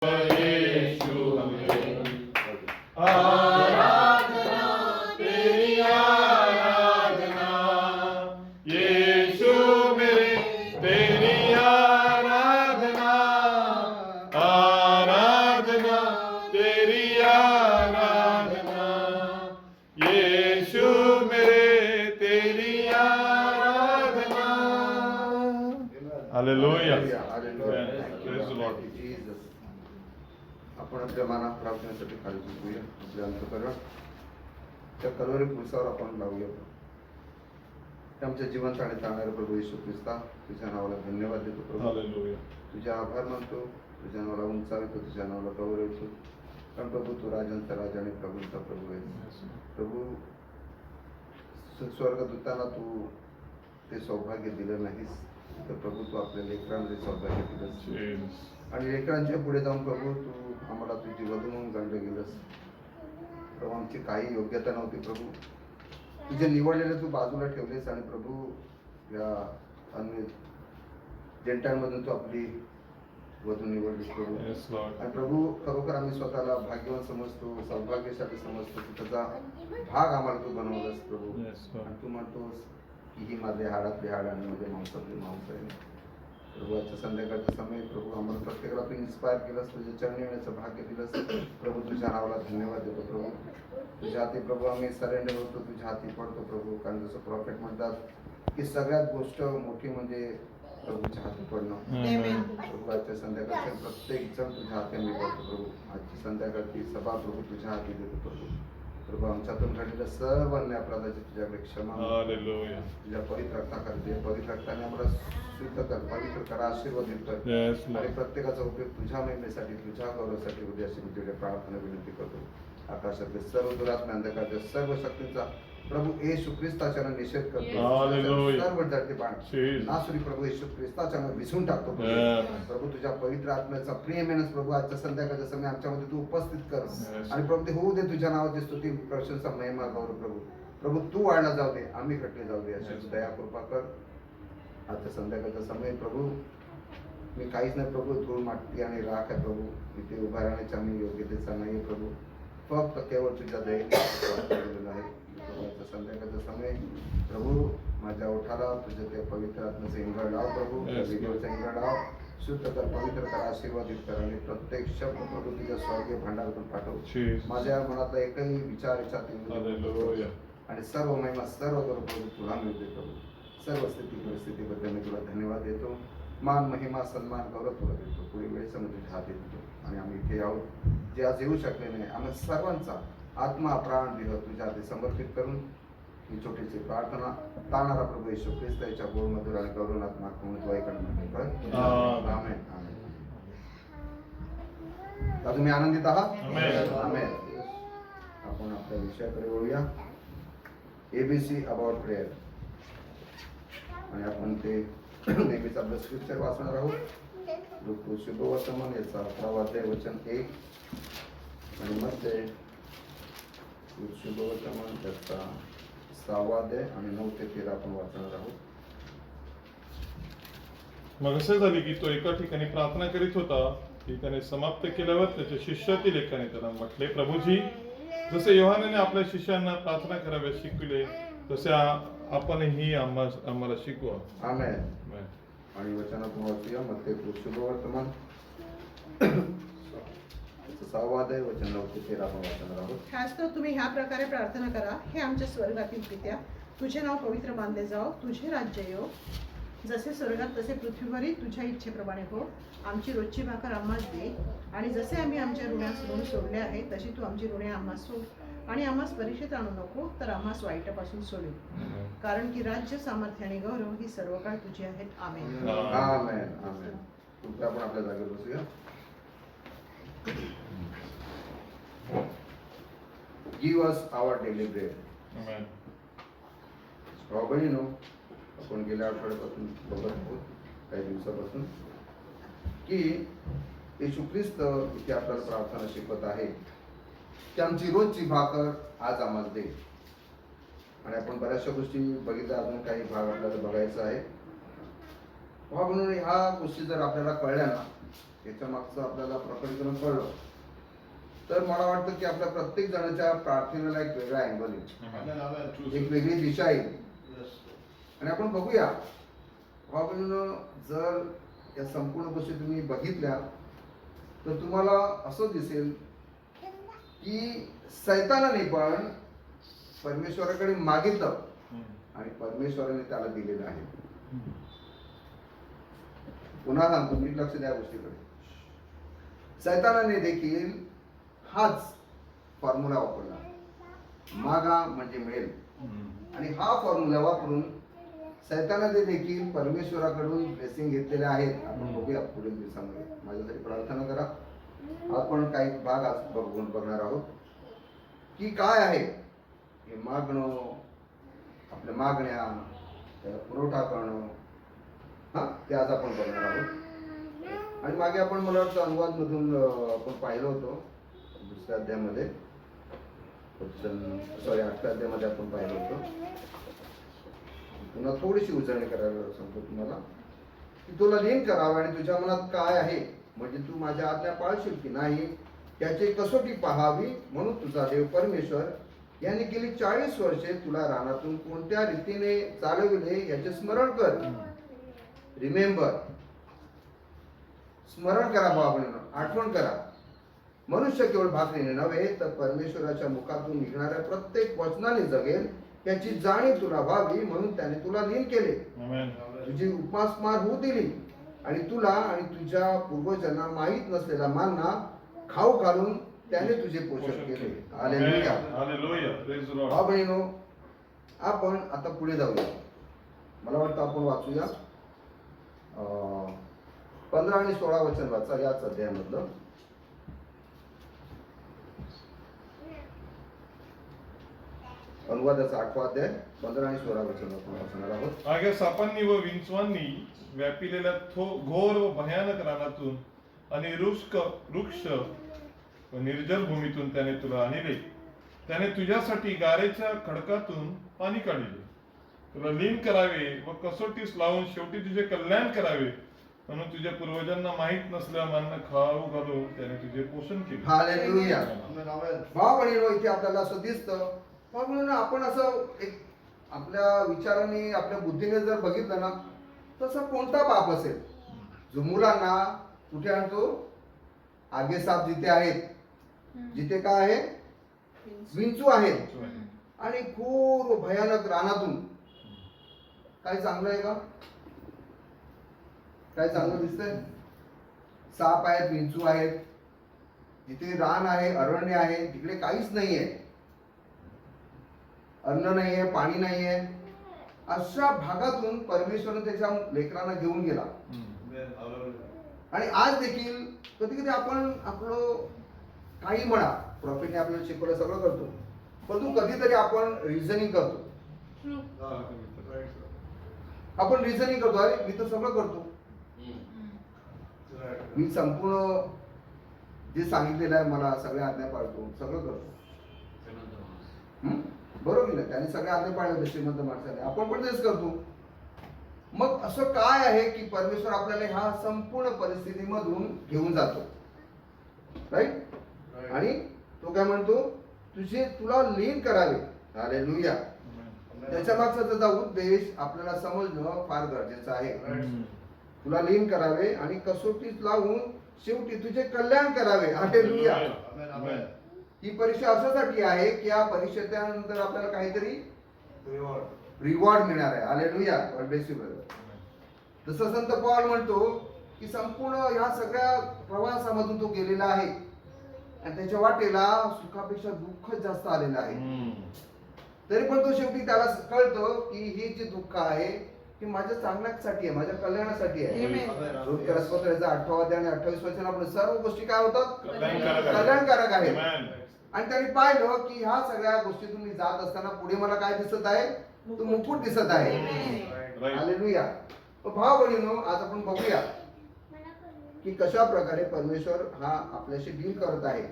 यीशु हमें आराधना, तेरी आराधना, यीशु मेरे तेरी आराधना, आराधना तेरी आराधना, यीशु मेरे तेरी आराधना। Hallelujah, praise the Lord. आपण आपल्या मनात प्रार्थनेसाठी खाली झुकूया. आपले अंतःकरण त्या कल्वरी पुरुषावर आपण लावूया. आमच्या जिवंत आणि तारणारे प्रभू येशू ख्रिस्ता, तुझ्या नावाला धन्यवाद देतो प्रभू. हालेलुया. तुझ्या आभार मानतो. तुझ्या नावाला उंचावतो, तुझ्या नावाला गौरवतो. कारण प्रभू तू राजांचा राजा आणि प्रभूंचा प्रभू आहेस. प्रभू स्वर्गदूतांना तू ते सौभाग्य दिलं नाहीस, तर प्रभू तू आपल्या लेकरांमध्ये सौभाग्य दिलंस. आणि लेकरांच्या पुढे जाऊन प्रभू तू आम्हाला तुझी वधू म्हणून गणलं गेलंस. प्रभू आमची काही योग्यता नव्हती प्रभू, तुझे निवडलेले तू बाजूला ठेवलेस आणि प्रभू या अन्य जेंटांमधून तू आपली वधू निवडलीस प्रभू. आणि प्रभू खरोखर आम्ही स्वतःला भाग्यवान समजतो, सौभाग्यशाली समजतो की त्याचा भाग आम्हाला तू बनवलास प्रभू. आणि तू म्हणतोस की ही माझ्या हाडातली हाड आणि माझ्या मांसातली मांस आहे. प्रभू आजच्या संध्याकाळच्या समय प्रभू आम्हाला प्रत्येकाला तू इन्स्पायर केलंस, तुझ्या चरणी येण्याचं भाग्य दिलंस प्रभू. तुझ्या नावाला धन्यवाद देतो प्रभू. तुझ्या हाती प्रभू आम्ही सरेंडर होतो, तुझ्या हाती पडतो प्रभू. कारण जसं प्रॉफिट म्हणतात की सगळ्यात गोष्ट मोठी म्हणजे प्रभूच्या हाती पडणं. प्रभू आजच्या संध्याकाळच्या प्रत्येक जण तुझ्या हाती आम्ही पडतो प्रभू. आजची संध्याकाळची सभा प्रभू तुझ्या हाती देतो प्रभू. प्रभू आमच्यातून घडलेल्या सर्व अन्याय अपराधाची तुझ्याकडे क्षमा. तुझ्या पवित्र रक्ताखाली, पवित्र रक्ताने आम्हाला शुद्ध कर, पवित्र कर, आशीर्वादित कर. आणि प्रत्येकाचा उपयोग तुझ्या महिमेसाठी, तुझ्या गौरवासाठी होते अशी मी तुझ्या प्रार्थना विनंती करतो. आकाशातले सर्व दुरात्म्या, अंधकारच्या सर्व शक्तींचा प्रभू येशू ख्रिस्ताच्या नावाने निषेध करतो. सर्व जडते बाण नासुरी प्रभू येशू ख्रिस्ताच्या नावाने विसरून टाकतो प्रभू. तुझ्या पवित्र आत्म्याचा प्रेमेनच प्रभू आजच्या संध्याकाळच्या समय आमच्यामध्ये तू उपस्थित कर. आणि प्रभू ते होऊ दे तुझ्या नावाची स्तुती, प्रशंसा, महिमा, गौरव प्रभू. प्रभू तू वाढला जाऊ दे, आम्ही घटले जाऊ दे अशी दया कृपा कर. आजच्या संध्याकाळचा समय प्रभू मी काहीच नाही प्रभू, धूळ माती आणि राख आहे प्रभू. इथे उभा राहण्याच्या मी योग्यतेचा नाही प्रभू, फक्त केवळ तुझ्या दयेने आहे. आजच्या संध्याकाळचा समय प्रभू माझ्या ओठाला तुझ्या त्या पवित्र आत्म्याचं इंगळ लाव प्रभू. व्हिडिओचं इंगळ लाव, शुद्ध कर, पवित्र कर, आशीर्वादित कर. आणि प्रत्येक शब्द प्रभू तुझ्या स्वर्गीय भांडारातून पाठव. माझ्या मनातला एकही विचार आणि सर्व महिमा, सर्व गौरव प्रभू तुला मिळते प्रभू. सर्व स्थिती परिस्थितीबद्दल मी तुला धन्यवाद देतो. मान, महिमा, सन्मान, गौरव तुला देतो. पुढे वेळेस तुझ्या हाती देतो. आणि आम्ही इथे आहोत जे आज येऊ शकले नाही, आम्ही सर्वांचा आत्मा, प्राण, देह तुझ्या हाती समर्पित करून ही छोटीशी प्रार्थना ताणारा प्रभू येशू ख्रिस्त याच्या गोड मधुर आणि गौरवात्मक म्हणून तू ऐकणं. आमेन. आता तुम्ही आनंदित आहात? आमेन. आपण आपल्या विषयाकडे वळूया. ABC about prayer. आणि आपण ते नेहमीच आपलं स्क्रिप्चर वाचणार आहोत. लूका शुभवर्तमान याचा 11 अध्याय वचन 1 आणि मध्ये शुभवर्तमान त्याचा 6 अध्याय आणि 9 ते 13 आपण वाचणार आहोत. मग असे झाले की तो एका ठिकाणी प्रार्थना करीत होता की त्याने समाप्त केल्यावर त्याच्या शिष्यातील एकाने त्याला म्हटले, प्रभूजी, जसे योहानाने आपल्या शिष्यांना प्रार्थना कराव्यास शिकविले तसे आपणही आम्हाला शिकवा. आमेन. आणि वचनातून वाचूया मध्ये शुभवर्तमान 6 अध्याय वचन 9 ते 13 आपण वाचणार आहोत. ह्याच तर तुम्ही ह्या प्रकारे प्रार्थना करा, हे आमच्या स्वर्गातील पित्या, तुझे नाव पवित्र मानले जाओ, तुझे राज्य येओ, जसे स्वर्गात तसे पृथ्वीवरही तुझ्या इच्छेप्रमाणे हो. आमची रोजची भाकर आम्हास दे, आणि जसे आम्ही आमच्या ऋणास ऋण सोडले आहे तशी तू आमची ऋणे आम्हास सोड. आणि आम्हास परीक्षेत आणू नको, तर आम्हास वाईटापासून सोडू. कारण की राज्य, सामर्थ्य आणि गौरव ही सर्व काळ तुझी आहेत. आमेन. आमेन. आमेन. तुमच्या आपण आपल्या जागेवर बसूया. Give us our daily bread. Amen. Strawberry नो आपण गेल्या आठवड्यापासून बघत आहोत, काही दिवसापासून, की येशू ख्रिस्त इथे आपल्याला प्रार्थना शिकवत आहे की आमची रोजची भाकर आज आम्हाला दे. आणि आपण बऱ्याचशा गोष्टी बघितल्या, अजून काही भाग आपल्याला बघायचा आहे. म्हणून ह्या गोष्टी जर आपल्याला कळल्या ना याच्या मागचं आपल्याला प्रकटीकरण कळलं, तर मला वाटतं की आपल्या प्रत्येक जणाच्या प्रार्थनेला एक वेगळा अँगल येईल, एक वेगळी दिशा येईल. आणि आपण बघूया बाबांनो, जर या संपूर्ण गोष्टी तुम्ही बघितल्या तर तुम्हाला असं दिसेल की सैतानाने पण परमेश्वराकडे मागितलं आणि परमेश्वराने त्याला दिलेलं आहे. पुन्हा सांगतो, नीट लक्ष द्या गोष्टीकडे. सैतानाने देखील हाच फॉर्म्युला वापरला, मागा म्हणजे मिळेल. आणि हा फॉर्म्युला वापरून सैतानाने देखील परमेश्वराकडून ब्लेसिंग घेतलेले आहेत. आपण बघूया पुढील दिवसामध्ये. माझ्यासाठी प्रार्थना करा. आपण काही भाग आज बघणार आहोत की काय आहे हे मागणं, आपल्या मागण्या, त्याला पुरवठा करणं, ते आज आपण बघणार आहोत. आणि मागे आपण मला वाटतं अनुवाद मधून आपण पाहिलं होतं, दुसऱ्या अध्यायामध्ये, सॉरी 8व्या अध्यायामध्ये आपण पाहिलं होतं. पुन्हा थोडीशी उजळणी करायला सांगतो तुम्हाला की तुला लीन करावं आणि तुझ्या मनात काय आहे, म्हणजे तू माझ्या आज्ञा पाळशील की नाही त्याची कसोटी पाहावी. म्हणून तुझा देव परमेश्वर यांनी गेली 40 वर्षे तुला रानातून कोणत्या रीतीने चालविले याचे स्मरण कर. रिमेंबर, स्मरण करा बाबांनो, आठवण करा. मनुष्य केवळ भाकरीने नव्हे तर परमेश्वराच्या मुखातून निघणाऱ्या प्रत्येक वचनाने जगेल याची जाणीव तुला व्हावी, म्हणून त्याने तुला लीन केले, तुझी उपासमार होऊ दिली आणि तुला आणि तुझ्या पूर्वजांना माहीत नसलेला मान्ना खाऊ घालून त्याने तुझे पोषण केले. Hallelujah, hallelujah, praise the Lord. बाबांनो, आपण आता पुढे जाऊया. मला वाटतं आपण वाचूया 15 आणि 16 वचन वाचा याच अध्यायामधलं. अनुवादाचा 8वा अध्याय 15 आणि 16 वचन आपण वाचणार आहोत. आग्या सापांनी व विंचवांनी व्यापिलेल्या घोर व भयानक रानातून आणि वृक्ष व निर्जल भूमीतून त्याने तुला आणले. त्याने तुझ्यासाठी गारेच्या खडकातून पाणी काढले, तुला लीन करावे व कसोटीस लावून शेवटी तुझे कल्याण करावे, म्हणून तुझ्या पूर्वजांना माहीत नसल्या मान्ना खाऊ घालून त्याने तुझे पोषण केले. हालेलुया. भाव आणि इथे आपल्याला असं दिसतं, म्हणून आपण असं एक आपल्या विचाराने, आपल्या बुद्धीने जर बघितलं ना, तसा कोणता पाप असेल जो मुलांना कुठे आणतो? आगे साप जिथे आहेत, जिथे काय आहे? विंचू आहेत. आणि खूप भयानक रानातून काय चांगलं आहे का? काय चांगलं दिसतंय? साप आहेत, विंचू आहेत, जिथे रान आहे, अरण्य आहे, तिकडे काहीच नाहीये, अन्न नाहीये, पाणी नाहीये. अशा भागातून परमेश्वराने त्याच्या लेकरांना घेऊन गेला. आणि आज देखील कधी कधी आपण आपलं काही म्हणा, प्रॉफिटने आपल्याला शिकवलं सगळं करतो, परंतु कधीतरी आपण रिझनिंग करतो. आपण रिझनिंग करतो, अरे मी तर सगळं करतो, मी संपूर्ण जे सांगितलेलं आहे मला सगळ्या आज्ञा पाळतो, सगळं करतो. बरोबर ना? त्याने सगळ्या आज्ञा पाळल्या श्रीमंत माणसाने, आपण पण तेच करतो. मग असं काय आहे की परमेश्वर आपल्याला ह्या संपूर्ण परिस्थितीमधून घेऊन जातो, राईट? आणि तो काय म्हणतो? तुला लीन करावे. हालेलुया. त्याच्या मागचा त्याचा उद्देश आपल्याला समजणं फार गरजेचं आहे. तुला लीन करावे आणि कसोटीत लावून शेवटी तुझे कल्याण करावे. हालेलुया. ही परीक्षा अशासाठी आहे की या परीक्षेनंतर आपल्याला काहीतरी रिवॉर्ड मिळणार आहे. Hallelujah. God bless you brother. जसं संत पॉल म्हणतो की संपूर्ण ह्या सगळ्या प्रवासामधून तो गेलेला आहे आणि त्याच्या वाटेला सुखापेक्षा दुःख जास्त आलेलं आहे. तरी पण तो शेवटी त्याला कळतं की हे जे दुःख आहे हे माझ्या चांगल्यासाठी आहे, माझ्या कल्याणासाठी आहे. रोजकरस्पत्राचा 8वा अध्याय आणि 28 वचन आपण सर्व गोष्टी काय होतात? कल्याणकारक आहेत. आणि त्यांनी पाहिलं की ह्या सगळ्या गोष्टीतून मी जात असताना पुढे मला काय दिसत आहे? तो मुकुट दिसत आहे. हालेलुया. भाव बहिणीनो, आज आपण बघूया की कशा प्रकारे परमेश्वर हा आपल्याशी डील करत आहे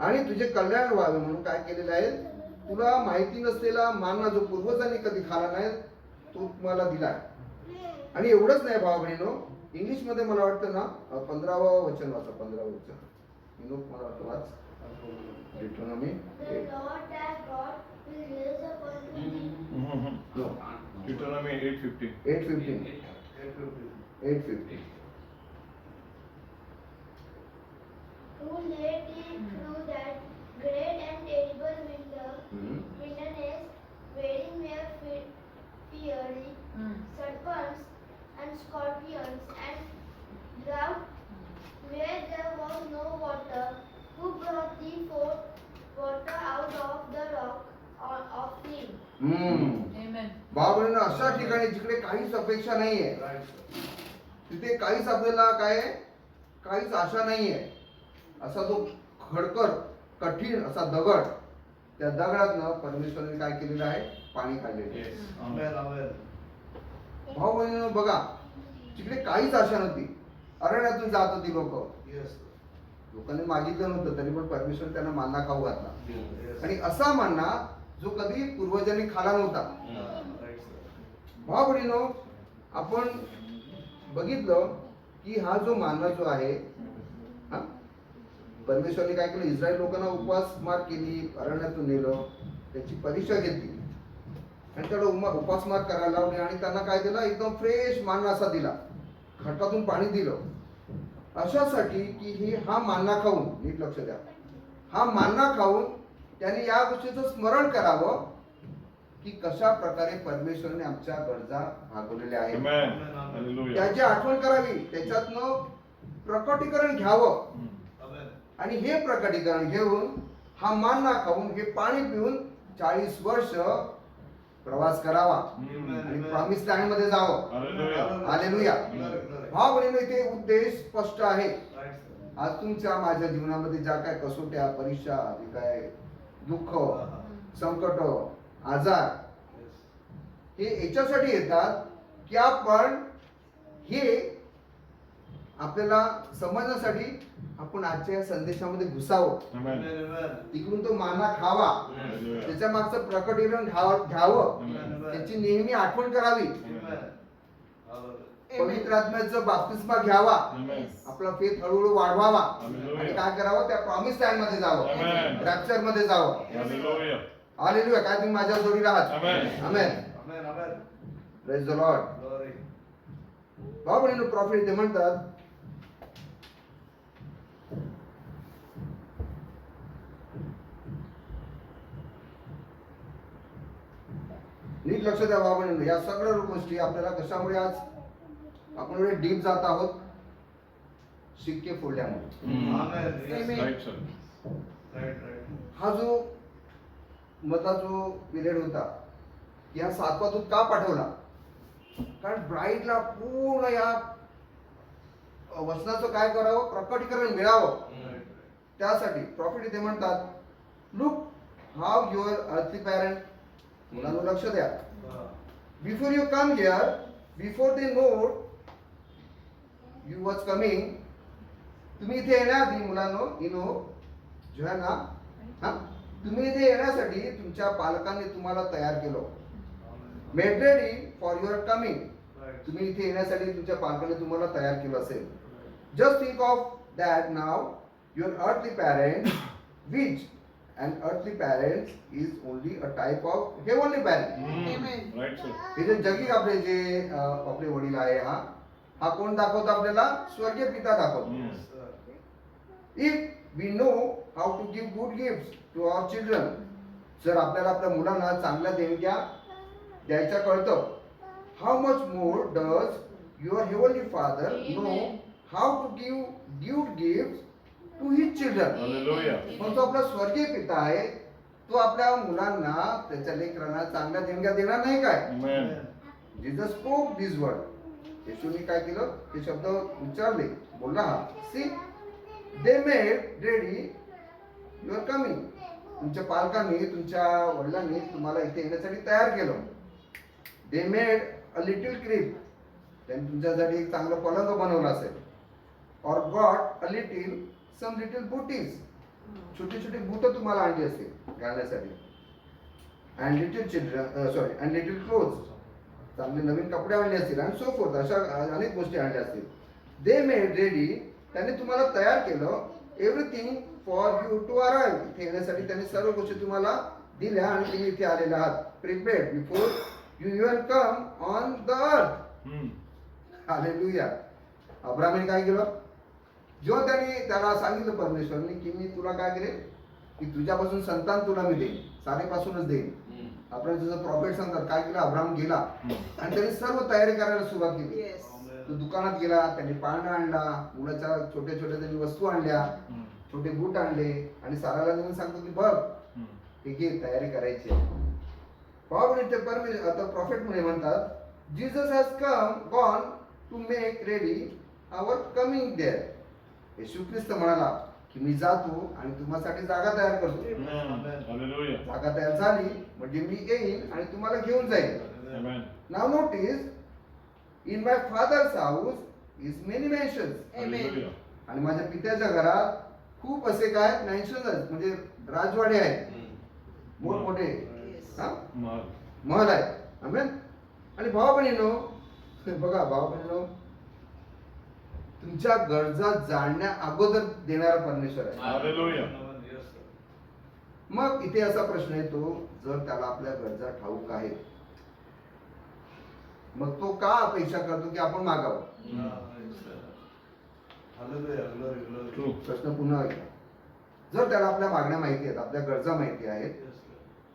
आणि तुझे कल्याण व्हावे म्हणून काय केलेलं आहे? तुला माहिती नसलेला मान्ना जो पूर्वजांनी कधी खाला नाही तो तुम्हाला दिला. आणि एवढंच नाही भाव बहिणीनो, इंग्लिश मध्ये मला वाटतं ना 15वं वचन वाचा. 15वं वचन इनोक मला वाटतं वाच. Deuteronomy The Lord thy God will raise up unto thee no, Deuteronomy 8:15. 8:15. 8:15. to lead thee through that great and terrible wilderness, wherein were fiery serpents and scorpions, and drought where there was no water, who brought thee forth water out of the rock of him. बाबळीनं अशा ठिकाणी जिकडे काहीच अपेक्षा नाहीये, तिथे काहीच आपल्याला काय काहीच आशा नाहीये, असा जो खडकर कठीण असा दगड, त्या दगडातनं परमेश्वराने काय केलेलं आहे, पाणी काढलेलं आहे. भाऊ बहिणींनो बघा, तिकडे काहीच आशा नव्हती, अरण्यातून जात होती लोकांनी मागितलं नव्हतं तरी पण परमेश्वर त्यांना मान्ना खाऊ घातला. आणि असा मान्ना जो कधी पूर्वजांनी खाला नव्हता. भाऊ बहिणींनो, आपण बघितलं की हा जो मान्ना जो आहे, परमेश्वरने काय केलं, इस्रायल लोकांना उपवास मार केली, अरण्यातून नेलं, त्याची परीक्षा घेतली आणि त्याला उपवास मार करायला लावले आणि त्यांना काय दिला, एकदम फ्रेश मान्ना असा दिला, खडकातून पाणी दिलं, अशासाठी की हा मान्ना खाऊन, नीट लक्ष द्या, हा मान्ना खाऊन त्यांनी या गोष्टीचं स्मरण करावं की कशा प्रकारे परमेश्वराने आमच्या गरजा भागवलेल्या आहेत, त्याची आठवण करावी, त्याच्यातनं प्रकटीकरण घ्यावं आणि हे प्रकटीकरण घेऊन हा मान्ना खाऊन हे पाणी पिऊन 40 वर्ष प्रवास करावा आणि प्रॉमिस लँड मध्ये जावं. हालेलुया. भाव बहिणींनो, इथे उद्देश स्पष्ट आहे. आज तुमच्या माझ्या जीवनामध्ये ज्या काय कसोट्या, परीक्षा, काय दुःख, संकट, आजार, हे याच्यासाठी येतात की आपण हे आपल्याला समजण्यासाठी आपण आजच्या संदेशामध्ये घुसावं, तिकडून तो माना खावा, त्याच्या मागचं प्रकटीकरण घ्यावं, त्याची नेहमी आठवण करावी, पवित्र आत्म्याचं बाप्तिस्मा घ्यावा, आपला फेथ हळूहळू वाढवावा आणि काय करावं, त्या प्रॉमिस लँड मध्ये जावं, रॅप्चर मध्ये जावं. हालेलुया. काय तुम्ही माझ्या जोडी राहात? आमेन. Praise the Lord. भाऊ बहिणींनो, प्रॉफिट ते म्हणतात नीट लक्ष द्या भाऊ बहिणींनो, या सगळ्या गोष्टी आपल्याला कशामुळे आज आपण एवढे डीप जात आहोत, शिक्के फोडल्यामुळे. हा जो मधला जो पिरियड होता, या 7वा दूत का पाठवला, कारण ब्राईडला पूर्ण या वचनाचं काय करावं, प्रकटीकरण मिळावं, त्यासाठी. प्रॉफिट इथे म्हणतात, look how your earthly parent, मुलांनो लक्ष द्या, before you come here, before they know you was coming, तुम्ही इथे येण्याआधी मुलांनो, तुम्ही इथे येण्यासाठी तुमच्या पालकांनी तुम्हाला तयार केलं, made ready for your coming, तुम्ही इथे येण्यासाठी तुमच्या पालकांनी तुम्हाला तयार केलं असेल. Just think of that now your earthly parent, which and earthly parents is only a type of heavenly parent. Right, sir. हे जे जगी आपले जे आपले वडील आहे, हा कोण दाखवतो आपल्याला, स्वर्गीय पिता दाखवतो. If we know how to give good gifts to our children, जर आपल्याला आपल्या मुलांना चांगल्या देणग्या द्यायच्या कळतं, how much more does your heavenly father know how to give good gifts to his children. Hallelujah. पण तो आपला स्वर्गीय पिता आहे, तो आपल्या मुलांना, त्याच्या लेकरांना चांगल्या देणग्या देणार नाही काय? Amen. Jesus spoke this word, येशूने काय केलं, हे शब्द उच्चारले, बोलला, see they made ready your coming, तुमच्या पालकांनी, तुमच्या वडिलांनी तुम्हाला इथे येण्यासाठी तयार केलं. They made a little crib, त्यांनी तुमच्यासाठी एक चांगलं पलंग बनवलं असेल, और got a little some little booties, छोटी छोटी बूट तुम्हाला आणली असतील घालण्यासाठी, and little children and little clothes, चांगले नवीन कपडे आणले असतील, आणि सो फोर्थ, अशा अनेक गोष्टी आणल्या असतील. दे मेड रेडी, त्याने तुम्हाला तयार केलं. Everything for you to arrive, इथे येण्यासाठी त्याने सर्व गोष्टी तुम्हाला दिल्या आणि तुम्ही इथे आलेले आहात. Prepared before you even come on the earth. Hallelujah. अब्राहमने काय केलं? जेव्हा त्याला सांगितलं परमेश्वरने की मी तुला काय करेन, की तुझ्यापासून संतान तुला मी देईन, सारेपासूनच देईन. आपण जसं प्रॉफिट सांगतात, काय केलं? अब्राहम गेला आणि त्याने सर्व तयारी करायला सुरुवात केली. Yes. तो दुकानात गेला, त्याने पाळणा आणला, मुलाच्या छोट्या छोट्या त्यांनी वस्तू आणल्या, छोटे बूट आणले आणि साराला जाऊन सांगतो की बघ हे घे, तयारी करायची आहे. पहा ते आता प्रॉफिट मध्ये म्हणतात, Jesus has gone to make ready our coming there. Yeshu Khrist म्हणाला की मी जातो आणि तुम्हासाठी जागा तयार करतो. जागा तयार झाली म्हणजे मी येईन आणि तुम्हाला घेऊन जाईन. Now notice, in my father's house is many mansions. Amen. आणि माझ्या पित्याच्या घरात खूप असे काय मॅन्शन्स आहेत, म्हणजे राजवाडे आहेत, मोठमोठे Yes. हा महल आहे. आमेन. आणि भाऊ बहिणीनो, बघा भाऊ बहिणीनो, तुमच्या गरजा जाणण्या अगोदर देणारा परमेश्वर आहे. मग इथे असा प्रश्न येतो, जर त्याला आपल्या गरजा ठाऊक आहेत, मग तो का अपेक्षा करतो की आपण मागावं? प्रश्न पुन्हा ऐका. जर त्याला आपल्या मागण्या माहिती आहेत, आपल्या गरजा माहिती आहेत,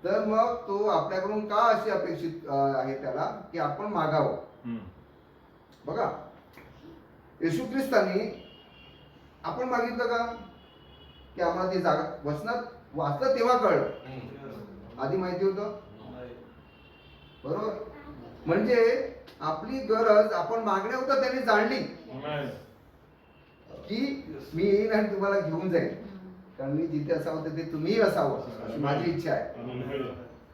तर मग तो आपल्याकडून का अशी अपेक्षित आहे त्याला की आपण मागावं? बघा, येशू ख्रिस्तानी आपण मागितलं का की आम्हाला ती जागा? वचनात वाचलं तेव्हा कळलं, आधी माहिती होतं? बरोबर. म्हणजे आपली गरज आपण मागण्या होता त्याने जाणली की मी येईन आणि तुम्हाला घेऊन जाईन, कारण मी जिथे असावं तिथे तुम्हीही असावं अशी माझी इच्छा आहे.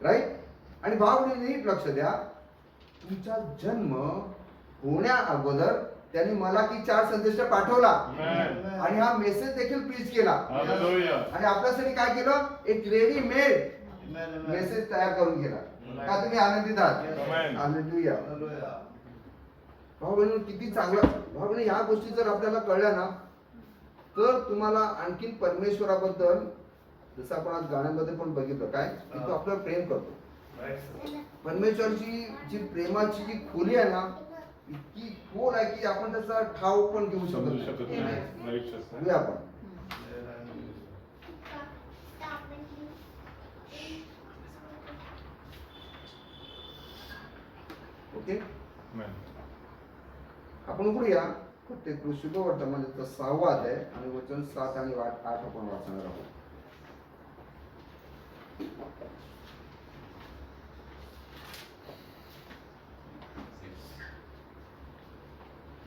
राईट. आणि भावने नीट लक्ष द्या, तुमचा जन्म होण्या अगोदर त्यांनी मला की 4 संदेश पाठवला आणि हा मेसेज देखील प्रीच केला आणि आपल्यासाठी काय केलं? एक रेडीमेड मेसेज तयार करून केला. का तुम्ही आनंदित आहात? हालेलुया. भाऊ किती चांगलं. भाऊ ह्या गोष्टी जर आपल्याला कळल्या ना, तर तुम्हाला आणखीन परमेश्वराबद्दल, जसं आपण आज गाण्यांमध्ये पण बघितलं काय, की तो आपल्यावर प्रेम करतो. परमेश्वरची जी प्रेमाची जी खोली आहे ना, इतकी खोल आहे की आपण त्याचा ठाव पण घेऊ शकत नाही. आपण ओके. आपण उघडूया ते शुभ वर्तमानाचा 6वा अध्याय आणि वचन 7 आणि 8 आपण वाचणार आहोत.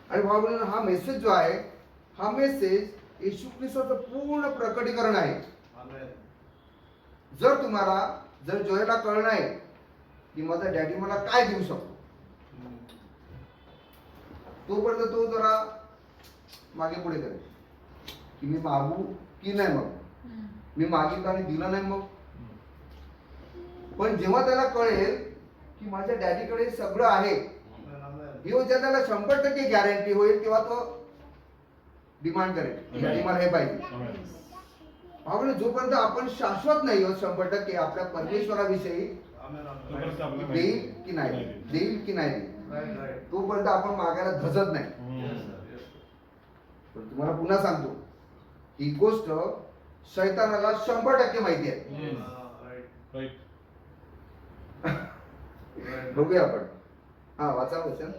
आणि भाऊ हा मेसेज जो आहे, हा मेसेज येशू ख्रिस्ताचं पूर्ण प्रकटीकरण आहे. जर तुम्हाला जर जोयला कळलं नाही की माझा डॅडी मला काय देऊ शकतो, तोपर्यंत तो जरा मागे पुढे करेल की मी मागू की नाही. मग मी मागितलं आणि दिलं नाही मग. पण जेव्हा त्याला कळेल की माझ्या डॅडीकडे सगळं आहे, जेव्हा त्याला 100% गॅरंटी होईल, तेव्हा तो डिमांड करेल की मला हे पाहिजे. आपण जोपर्यंत आपण शाश्वत नाही आहोत 100% आपल्या परमेश्वराविषयी देईल की नाही देईल की नाही देईल, तोपर्यंत आपण मागायला धजत नाही. पण तुम्हाला पुन्हा सांगतो, ही गोष्ट शैतानाला 100% माहिती आहे. बघूया आपण. हा वाचा वचन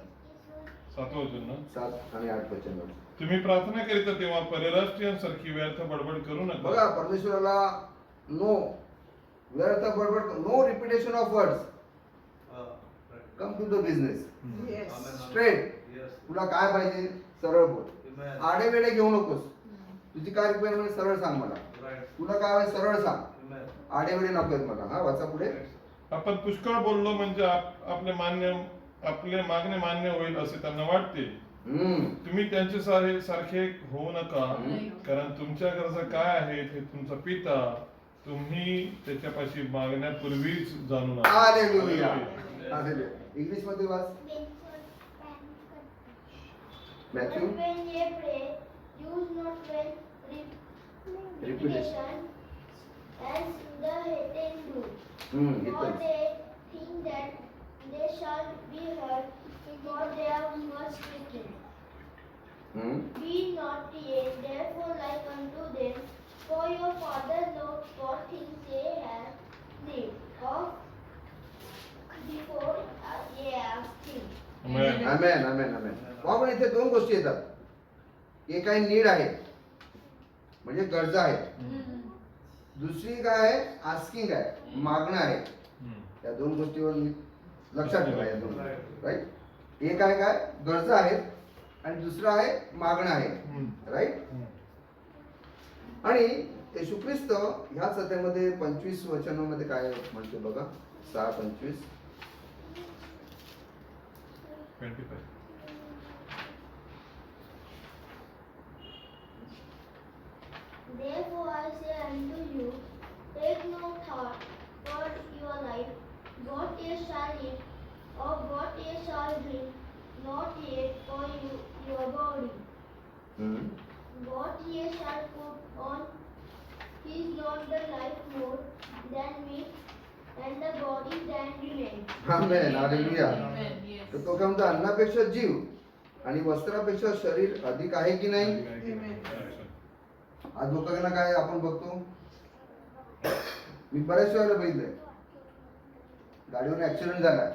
7वं वचन ना, 7 आणि 8 वचन. तुम्ही प्रार्थना करीता तेव्हा परराष्ट्रीयांसारखी व्यर्थ बडबड करू नका. बघा, परमेश्वराला नो व्यर्थ बडबड, no repetition of words. Come to the business. Yes. Straight. तुला काय पाहिजे सरळ बोल, आडे वेडे घेऊ नकोस. तुझी काय रिक्वायरमेंट सरळ सांग मला. तुला काय हवंय सरळ सांग, आडे वेडे नकोत मला. हा वाचा पुढे. आपण पुष्कळ बोललो म्हणजे आपले मागणे मान्य होईल असे त्यांना वाटते. तुम्ही त्यांचे सारखे होऊ नका, कारण तुमच्या गरजा काय आहेत हे तुमचा पिता तुम्ही त्याच्यापाशी मागण्यापूर्वीच जाणून हालेलुया. हालेलुया. इंग्लिश मध्ये वाच. Matthew. But when ye pray, use not when repetition as the heathen do. For इथं they think that they shall be heard, for they are much written. Be not ye therefore like unto them, for your Father knows what things ye have need of before ye ask him. Amen. आमेन आमेन आमेन. आपण इथे दोन गोष्टी येतात. एक आहे need आहे, म्हणजे गरजा आहे. दुसरी काय आहे, आस्किंग आहे, मागणं आहे. या दोन गोष्टीवर लक्षात ठेवा. या दोन राईट. एक आहे काय, गरजा आहेत, आणि दुसरं आहे मागणं आहे. राईट. आणि येशू ख्रिस्त ह्या सत्यामध्ये 25 वचनामध्ये काय म्हणतो बघा, 6:25. 25. Therefore I say unto you, take no thought for your life, what ye shall eat, or what ye shall drink, not yet for your body, what ye shall put on. Is not the life more than meat, and the body than raiment? Amen. Hallelujah. तर तो काय म्हणतो, अन्नापेक्षा जीव आणि वस्त्रापेक्षा शरीर अधिक आहे की नाही. आज लोकांना काय आपण बघतो, मी बऱ्याच वेळेला बघितलंय, गाडीवर ऍक्सिडेंट झालाय,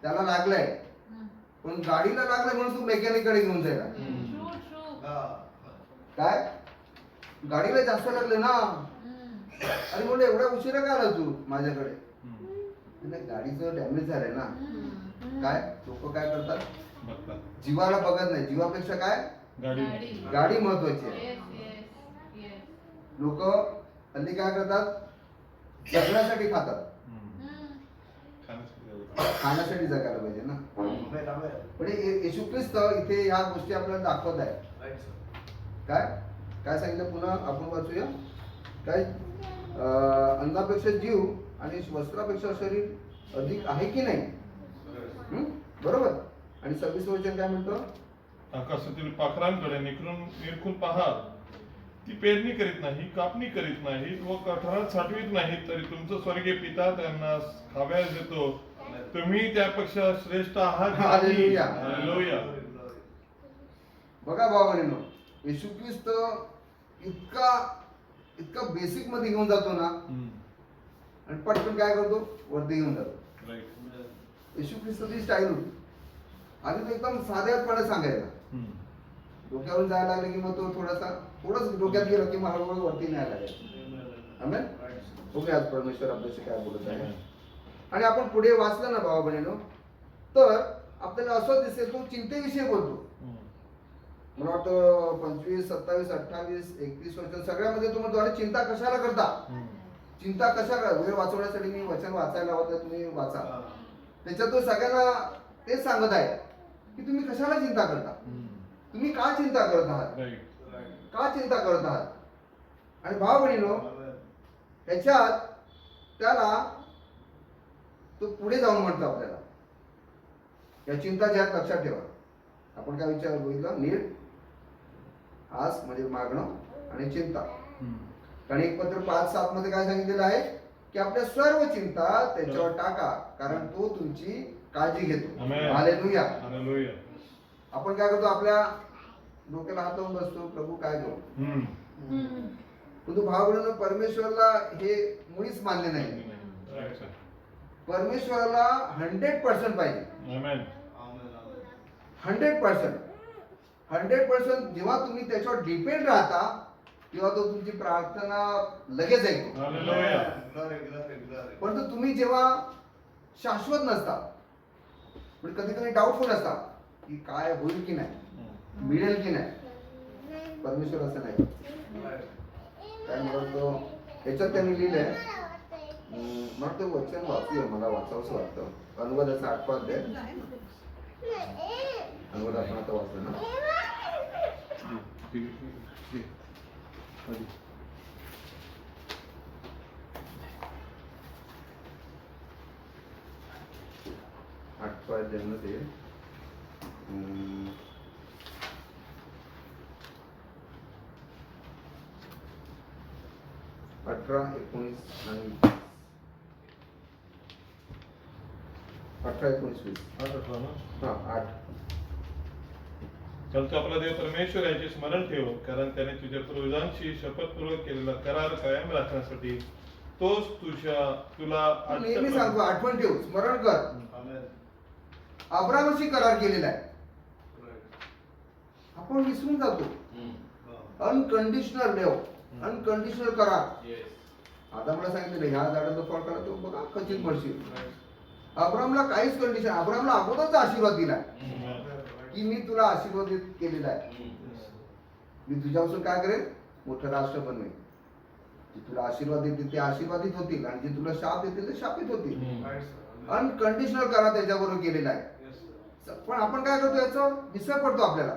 त्याला लागलाय, पण गाडीला लागलाय म्हणून तू मेकॅनिक कडे घेऊन जायला. काय, गाडीला जास्त लागले ना, अरे म्हणलं एवढ्या उशिरा का आला तू माझ्याकडे. गाडीचं डॅमेज झालंय ना. काय लोक काय करतात, जीवाला बघत नाही, जीवापेक्षा काय गाडी महत्वाची आहे. लोक हल्ली काय करतात, जगण्यासाठी खातात, खाण्यासाठी जगायला पाहिजे ना. पण येशू ख्रिस्त इथे ह्या गोष्टी आपल्याला दाखवत आहे. काय काय सांगितलं पुन्हा आपण वाचूया. काय, अन्नापेक्षा जीव आणि वस्त्रापेक्षा शरीर अधिक आहे की नाही. बरोबर. आणि 26 वचन काय म्हणतो, आकाशातील पाखरांकडे निरखून पहा, ती पेरणी करीत नाही, कापणी करीत नाही व कठोरात साठवीत नाही, तरी तुमचं स्वर्गीय पिता त्यांना खाव्यास देतो. तुम्ही त्यापेक्षा श्रेष्ठ आहात. हालेलुया. हालेलुया. बघा भावांनो, येशू ख्रिस्त इतका बेसिक मध्ये घेऊन जातो ना, आणि पटकन काय करतो, वरती घेऊन जातो. येशू ख्रिस्तची स्टाईल होती. आधी तो एकदम साध्यापणे सांगायला, डोक्यावरून जायला लागले की मग तो थोडंच डोक्यात गेलं की मग हळूहळू वरती न्यायला लागेल. आमेन. बघूया आज परमेश्वर आपल्याशी काय बोलत आहे. आणि आपण पुढे वाचलं ना भावा बहिणीनो, तर आपल्याला असं दिसेल तो चिंतेविषयी बोलतो. मला वाटतं 25, 27, 28, 31 वचन सगळ्यामध्ये तुम्ही द्वारे चिंता कशाला करता. चिंता कशा करा, वेळ वाचवण्यासाठी मी वचन वाचायला होतं, तुम्ही वाचा. त्याच्यातून सगळ्यांना तेच सांगत आहे की तुम्ही कशाला चिंता करता, तुम्ही का चिंता करत आहात, का चिंता करत आहात. आणि भाव बहिणीनो, ह्याच्यात त्याला तो पुढे जाऊन म्हणतो आपल्याला, या चिंता ज्यात लक्षात ठेवा. आपण काय विचार बघितलं, नीड, आस म्हणजे मागणं, आणि चिंता. कारण 1 पत्र 5:7 मध्ये काय सांगितलेलं आहे की आपल्या सर्व चिंता त्याच्यावर टाका, कारण तो तुमची काळजी घेतो. हालेलुया. आपण काय करतो, आपल्या डोक्याला हात लावून बसतो, प्रभू काय करू. पण तो भाव बहिणीनो, परमेश्वरला हे मुळीच मान्य नाही. परमेश्वराला 100% पाहिजे. 100% जेव्हा तुम्ही त्याच्यावर डिपेंड राहता तेव्हा तो तुमची प्रार्थना लगेच ऐकतो. पण तुम्ही जेव्हा शाश्वत नसता, पण कधी कधी डाऊटफुल असता की काय होईल की नाही, मिळेल की नाही, परमेश्वर असं नाही. काय म्हणतो याच्यात त्यांनी लिहिलंय, मला ते वचन वाचूया, मला वाचावंसं वाटतं. अनुवादाचा 8 अध्याय, अनुवाद आपण आता वाचलं ना. आठवा अध्यायामध्ये 18, 19 आणि 18, 19, 20. आठवलं ना? हा 8. चल तू आपला देव परमेश्वर याचे स्मरण ठेव, कारण त्याने तुझ्या पूर्वजांशी शपथपूर्वक केलेला करार कायम राखण्यासाठी तोच तुला नेहमी सांगतो, आठवण ठेव, स्मरण कर. अब्रामशी करार केलेला आहे. आपण विसरून जातो. अनकंडिशनल देव, अनकंडिशनल करार. आता मला सांगितलं ह्या झाडाचा फळ करा, तो बघा खचित म्हणशील. अब्रामला काहीच कंडिशन, अब्रामला अगोदरच आशीर्वाद दिलाय की मी तुला आशीर्वादित केलेला आहे. मी तुझ्यापासून काय करेन, मोठं राष्ट्र बनवेन. जे तुला आशीर्वाद देतील ते आशीर्वादित होतील आणि जे तुला शाप देतील ते शापित होतील. अनकंडिशनल करार त्याच्याबरोबर केलेला आहे. पण आपण काय करतो, याचा विसर पडतो आपल्याला.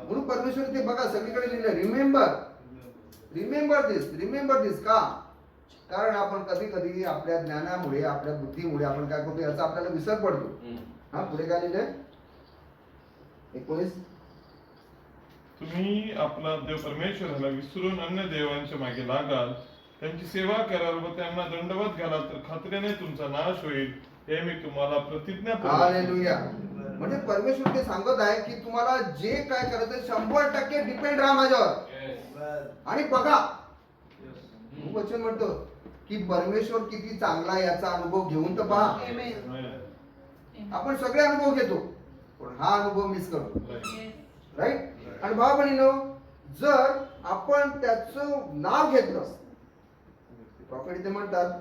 म्हणून परमेश्वर ते बघा सगळीकडे लिहिलं, रिमेंबर दिस. का? कारण आपण कधी कधी आपल्या ज्ञानामुळे, आपल्या बुद्धीमुळे आपण काय करतो, याचा आपल्याला विसर पडतो. हा, पुढे काय लिहिलंय 19. तुम्ही आपला देव परमेश्वराला विसरून अन्य देवांच्या मागे लागाल, त्यांची सेवा कराल व त्यांना दंडवत घालाल, तर खात्रीने तुमचा नाश होईल, हे मी तुम्हाला प्रतिज्ञा करतो. हालेलुया. म्हणजे परमेश्वर ते सांगत आहे की तुम्हाला जे काय करायचं 100% डिपेंड राहा माझ्यावर. आणि बघा, वचन म्हणतो की परमेश्वर किती चांगला आहे याचा अनुभव घेऊन तर पहा. आपण सगळे अनुभव घेतो, पण हा अनुभव मिस करतो. राईट. आणि भाव बहिणीनो, जर आपण त्याचं नाव घेतलं, प्रॉफिट ते म्हणतात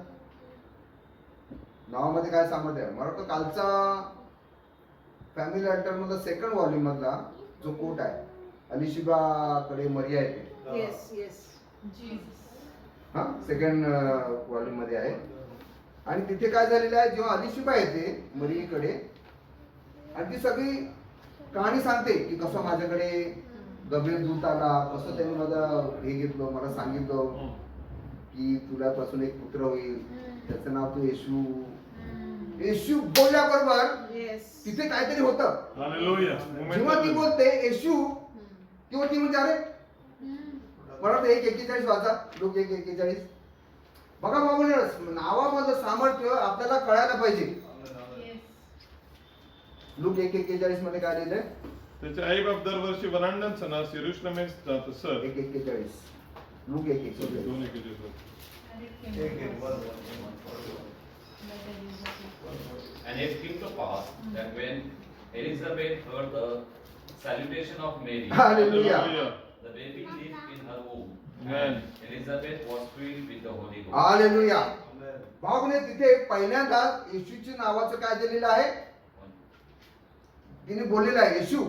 नावामध्ये काय सामर्थ्य आहे. मला वाटतं कालचा फॅमिली अल्टर मधला 2nd व्हॉल्यूम मधला जो कोट आहे, अलिशिबा कडे मरिया येते. Yes yes. हा, 2nd व्हॉल्यूम मध्ये आहे. आणि तिथे काय झालेलं आहे, जेव्हा अलिशिबा येते मरियेकडे आणि ती सगळी कहाणी सांगते की कसं माझ्याकडे गब्रिएल दूत आला, कसं त्यांनी माझं हे घेतलं, मला सांगितलं की तुझ्यापासून एक पुत्र होईल, त्याचं नाव तू येशू बोलल्याबरोबर तिथे काहीतरी होतं. जेव्हा ती बोलते येशू, तेव्हा ती म्हणजे अरे, मला वाटतं 1:41 वाचा, लोक 1:41. बघा बाबू, नावामधलं सामर्थ्य आपल्याला कळायला पाहिजे. लूक 1:41 मध्ये काय लिहिलंय, त्याचे आई बाप दरवर्षी वरांडण सणास यरुशलेमेस जात असत. 1:41. Look 1:41. 2:41. And it came to pass that when Elizabeth heard the salutation of Mary, Hallelujah. the baby leaped in her womb, Amen. and Elizabeth was filled with the Holy Ghost. Hallelujah. भावने तिथे पहिल्यांदा येशूच्या नावाचं काय दिलेलं आहे, तिने बोललेलं आहे येशू.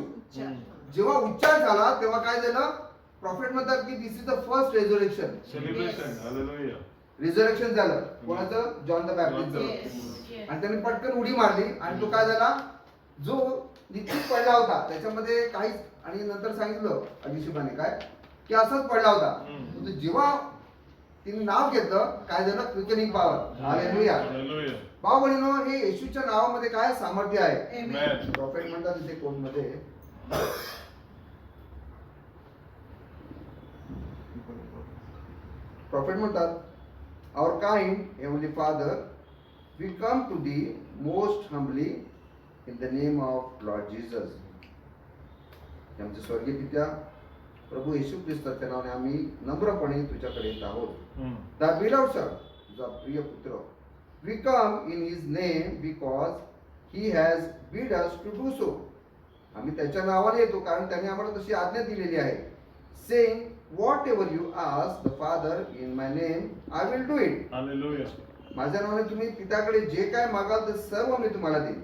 जेव्हा उच्चार झाला तेव्हा काय झालं, प्रॉफिट म्हणतात की this is the first resurrection. Celebration. Hallelujah. Resurrection झालं कोणाचं, जॉन द बॅप्टिस्ट. आणि त्याने पटकन उडी मारली आणि तो काय झाला, जो निश्चित पडला होता त्याच्यामध्ये काहीच. आणि नंतर सांगितलं अलिशिबाने काय की असंच पडला होता. तो जेव्हा तिने नाव घेतलं काय झालं, क्विकनिंग पॉवर. हालेलुया. भाऊ बहिणीनो, हे येशूच्या नावामध्ये काय सामर्थ्य आहे. Amen. प्रॉफिट म्हणतात तिथे कोण मध्ये, प्रॉफिट म्हणतात, our kind heavenly father, we come to thee most humbly in the name of Lord Jesus. आमचे स्वर्गीय पित्या प्रभू येशू ख्रिस्ताच्या नावाने आम्ही नम्रपणे तुझ्याकडे येत आहोत. द बिलव्ड सन, तुझा प्रिय पुत्र, we come in his name because he has bid us to do so. आम्ही त्याच्या नावाने येतो कारण त्याने आम्हाला तशी आज्ञा दिलेली आहे. Saying whatever you ask the Father in my name, I will do it. Hallelujah. माझ्या नावाने तुम्ही पित्याकडे जे काय मागाल ते सर्व मी तुम्हाला देईन.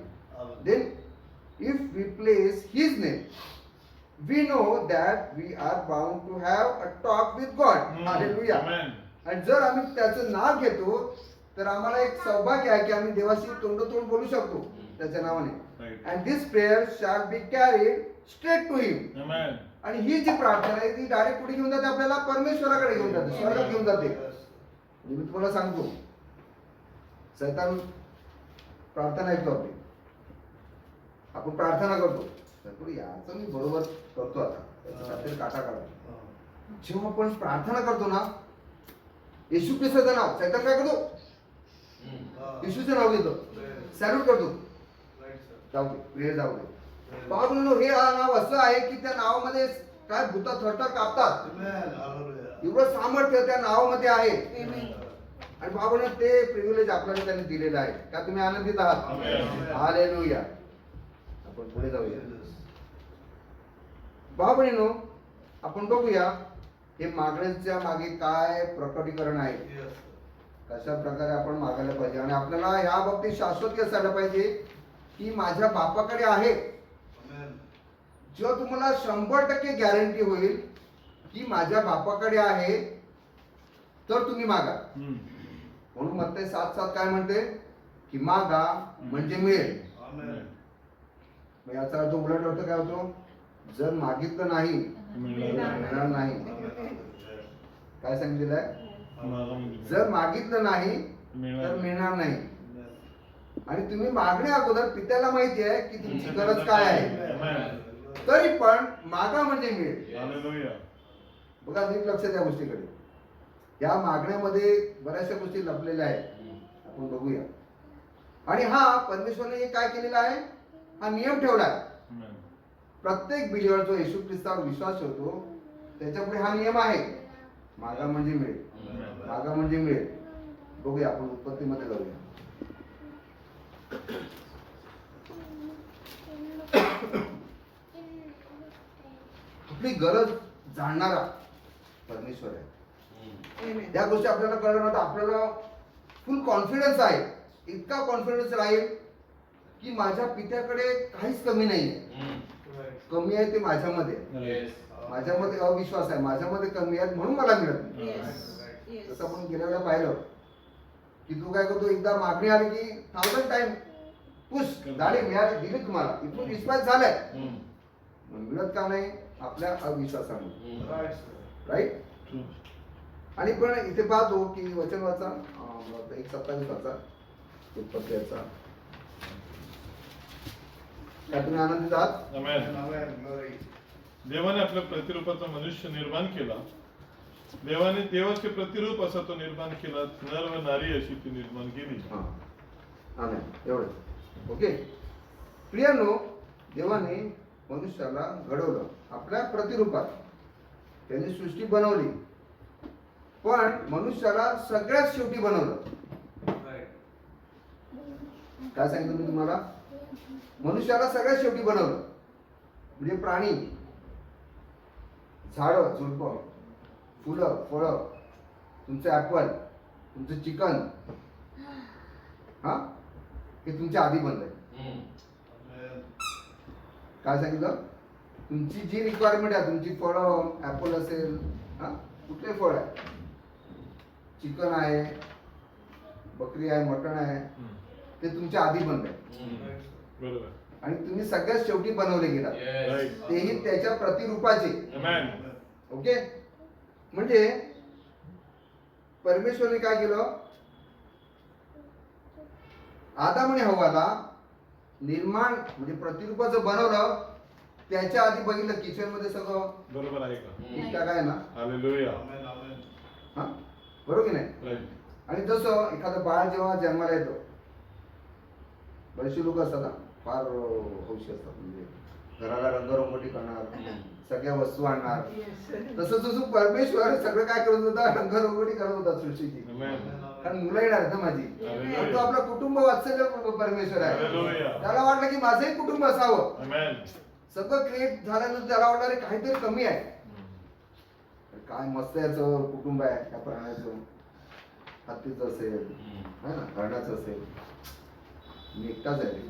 Then if we place his name, we know that we are bound to have a talk with God. Hallelujah. Amen. आणि जर आम्ही त्याचं नाव घेतो तर आम्हाला एक सौभाग्य आहे की आम्ही देवाशी तोंडोतोंड बोलू शकतो त्याच्या नावाने. And this prayer shall be carried straight to him. Amen. आणि ही जी प्रार्थना आहे ती डायरेक्ट कुठे घेऊन जाते, आपल्याला परमेश्वराकडे घेऊन जाते, स्वर्गात घेऊन जाते. मी तुम्हाला सांगतो, सैतान प्रार्थना ऐकतो आपली, आपण प्रार्थना करतो, तर याचं मी बरोबर करतो, आता त्याच्या काटा काढा. जेव्हा आपण प्रार्थना करतो ना, येशू ख्रिस्ताचं नाव, सैतान काय करतो? येशूचं नाव घेतो, सॅल्यूट करतो. जाऊ दे, वेळ जाऊ दे. बाबा हे नाव असं आहे की त्या नावामध्ये काय भूता थरथर कापतात, एवढं सामर्थ्य त्या नावामध्ये आहे. आणि बाबाने ते प्रिव्हिलेज आपल्याला त्यांनी दिलेलं आहे. का तुम्ही आनंदित आहात? हालेलुया. आपण पुढे जाऊया. बाबांनो, आपण बघूया हे मागण्याच्या मागे काय प्रकटीकरण आहे, कशा प्रकारे आपण मागायला पाहिजे. आणि आपल्याला ह्या बाबतीत शाश्वत असायला पाहिजे की माझ्या बापाकडे आहे. जेव्हा तुम्हाला 100% गॅरंटी होईल की माझ्या बापाकडे आहे, तर तुम्ही मागा. म्हणून मत्ती 7:7 काय म्हणते की मागा म्हणजे मिळेल. मग याचा अर्थ उलट अर्थ काय होतो? जर मागितलं नाही मिळणार नाही. काय सांगितलेलं आहे? जर मागितलं नाही तर मिळणार नाही. आणि तुम्ही मागण्या अगोदर पित्याला माहिती आहे की तुमची गरज काय आहे, तरी पण मागा म्हणजे मिळेल. बघा, नीट लक्ष द्या गोष्टीकडे. या मागण्यामध्ये बऱ्याचशा गोष्टी लपलेल्या आहेत, आपण बघूया. आणि हा परमेश्वराने काय केलेला आहे? हा नियम ठेवला आहे. प्रत्येक बिलीवर जो येशू ख्रिस्तावर विश्वास ठेवतो त्याच्यापुढे हा नियम आहे, मागा म्हणजे मिळेल, मागा म्हणजे मिळेल. बघूया, आपण उत्पत्तीमध्ये जाऊया. आपली गरज जाणणारा परमेश्वर आहे. त्या गोष्टी आपल्याला कळलं ना, तर आपल्याला फुल कॉन्फिडन्स आहे. इतका कॉन्फिडन्स राहील की माझ्या पित्याकडे काहीच कमी नाही. कमी आहे ते माझ्यामध्ये, माझ्यामध्ये अविश्वास आहे, माझ्यामध्ये कमी आहे म्हणून मला मिळत नाही. जसं आपण गेल्या वेळेला पाहिलं की तू काय करतो, एकदा मागणी आली की 1000 टाइम पुश झाले, मिळाले, दिले तुम्हाला, इथून विश्वास झालाय. मिळत का नाही? आपल्या अविश्वासामुळे. राईट. आणि पण इथे पाहतो की वचन वाचा, 1:27 वाचा उत्पत्तीचा. काय तुम्ही आनंदित आहात? देवाने आपल्या प्रतिरूपाचा मनुष्य निर्माण केला. देवाने देवाचे प्रतिरूप असा तो निर्माण केला, नर व नारी अशी ती निर्माण केली. एवढं. ओके. प्रियानो, देवाने मनुष्याला घडवलं आपल्या प्रतिरूपात. त्यांनी सृष्टी बनवली, पण मनुष्याला सगळ्यात शेवटी बनवलं. काय सांगितलं मी तुम्हाला? मनुष्याला सगळ्यात शेवटी बनवलं. म्हणजे प्राणी, झाडं, झुडपं, फुलं, फळं, तुमचं ऍपल, तुमचं चिकन, हा, हे तुमच्या आधी बनलंय. काय सांगितलं? तुमची जी रिक्वायरमेंट आहे, तुमची फळं, ऍपल असेल, हा, कुठले फळ आहे, चिकन आहे, बकरी आहे, मटण आहे, ते तुमच्या आधी बनलंय. बरोबर. आणि तुम्ही सगळ्यात शेवटी बनवले गेलात, तेही त्याच्या प्रतिरूपाचे. ओके. म्हणजे परमेश्वरने काय केलं? आदम आणि हव्वाला निर्माण म्हणजे प्रतिरूपाचं बनवलं. त्याच्या आधी बघितलं किचन मध्ये सगळं बरोबर आहे का? ठीकठाक आहे ना? हालेलुया. हा, बरोबर की नाही? आणि जसं एखादं बाळ जेव्हा जन्माला येतो, बरेचसे लोक असतात ना, फार हौशी असतात, म्हणजे घराला रंगरंगोटी करणार, सगळ्या वस्तू आणणार. तसं जसं परमेश्वर सगळं काय करत होता? रंगरंगोटी करत होता सृष्टीची. कारण मुलं येणार ना माझी. तो आपला कुटुंब वात्सल्य परमेश्वर आहे. त्याला वाटलं की माझंही कुटुंब असावं. सगळं क्रिएट झाल्यानंतर त्याला वाटलं काहीतरी कमी आहे. काय मस्त याचं कुटुंब आहे, त्या प्राण्याचं, हत्तीचं असेल, है ना, हरणाचं असेल. मी एकटाच आहे,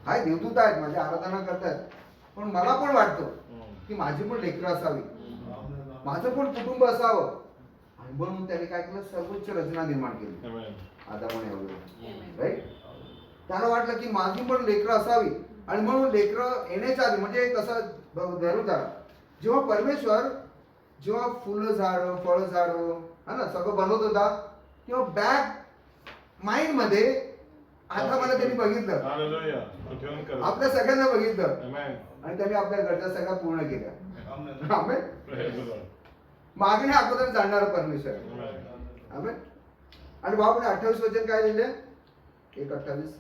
हाय, देवदूत आहेत, माझी आराधना करतायत, पण मला पण वाटतं की माझी पण लेकरं असावी, माझं पण कुटुंब असावं. आणि म्हणून त्याने काय केलं? सर्वोच्च रचना निर्माण केली आदामाने वगैरे. राईट. त्याला वाटलं की माझी पण लेकरं असावी. आणि म्हणून लेकरं येण्याच्या आधी, म्हणजे कसं धरून धरा, जेव्हा परमेश्वर जेव्हा फुलं झाडं, फळ झाडं, हा ना, सगळं बनवत होता, तेव्हा बॅक माइंड मध्ये आता मला त्यांनी बघितलं, आपल्या सगळ्यांना बघितलं, आणि त्यांनी आपल्या गरजा सगळ्या पूर्ण केल्या. मागण्या अगोदर जाणणारा परमेश्वर. आमेन. आणि भावाने 28 वचन काय लिहिले? 1:28.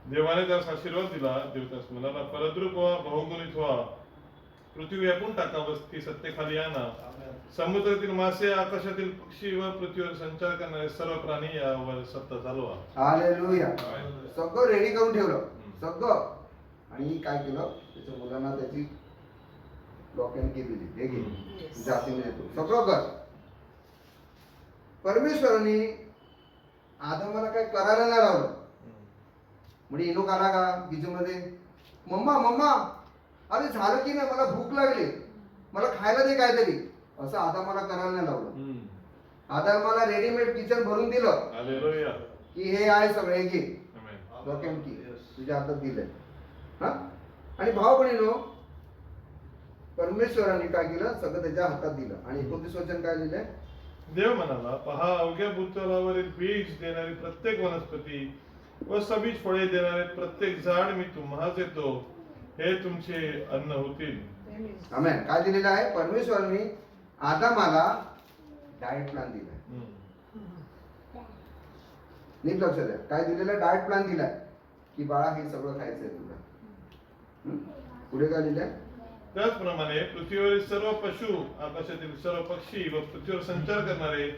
देवाने त्यास आशीर्वाद दिला. देव त्यास म्हणाला, फलद्रूप व्हा, बहुगुणित व्हा, पृथ्वी व्यापून टाका, वस्ती सत्तेखाली आणा. समुद्रातील मासे, आकाशातील पक्षी व पृथ्वीवर संचार करणारे सर्व प्राणी यावर सत्ता चालवा. हालेलुया. सगळं रेडी करून ठेवलं, सगळं. आणि काय केलं? त्याच्या मुलांना त्याची लॉक अँड की दिली. हे घे, जातीने देतो, सगळं कर. परमेश्वरांनी आदमाला काय करायला नाही लावलं. म्हणजे इनोक आला का किचन मध्ये, मम्मा मम्मा अरे झालं की नाही, मला भूक लागली, मला खायला दे काहीतरी, असं आदमाला करायला नाही लावलं. आदमाला रेडीमेड किचन भरून दिलं हालेलुया. की हे आहे सगळं, हे घे, आमेन. लॉक अँड की तुझ्या हातात दिलंय. हा. आणि भाव बहिणीनो, परमेश्वरांनी काय केलं? सगळं त्याच्या हातात दिलं. आणि 29 वचन काय लिहिलंय? देव म्हणाला, पहा, अवघ्या भूतलावरील बीज देणारी प्रत्येक वनस्पती व सबीज फळे देणारे प्रत्येक झाड मी तुम्हास देतो, हे तुमचे अन्न होतील. आमेन. काय दिलेलं आहे? परमेश्वरांनी आदमाला डाएट प्लॅन दिलाय. नीट लक्ष द्या. काय दिलेलं? डाएट प्लॅन दिलाय की बाळा हे सगळं खायचंय तुला. पुढे काय लिहिलंय? त्याचप्रमाणे पृथ्वीवरील सर्व पशु, आकाशातील सर्व पक्षी व पृथ्वीवर संचार करणारे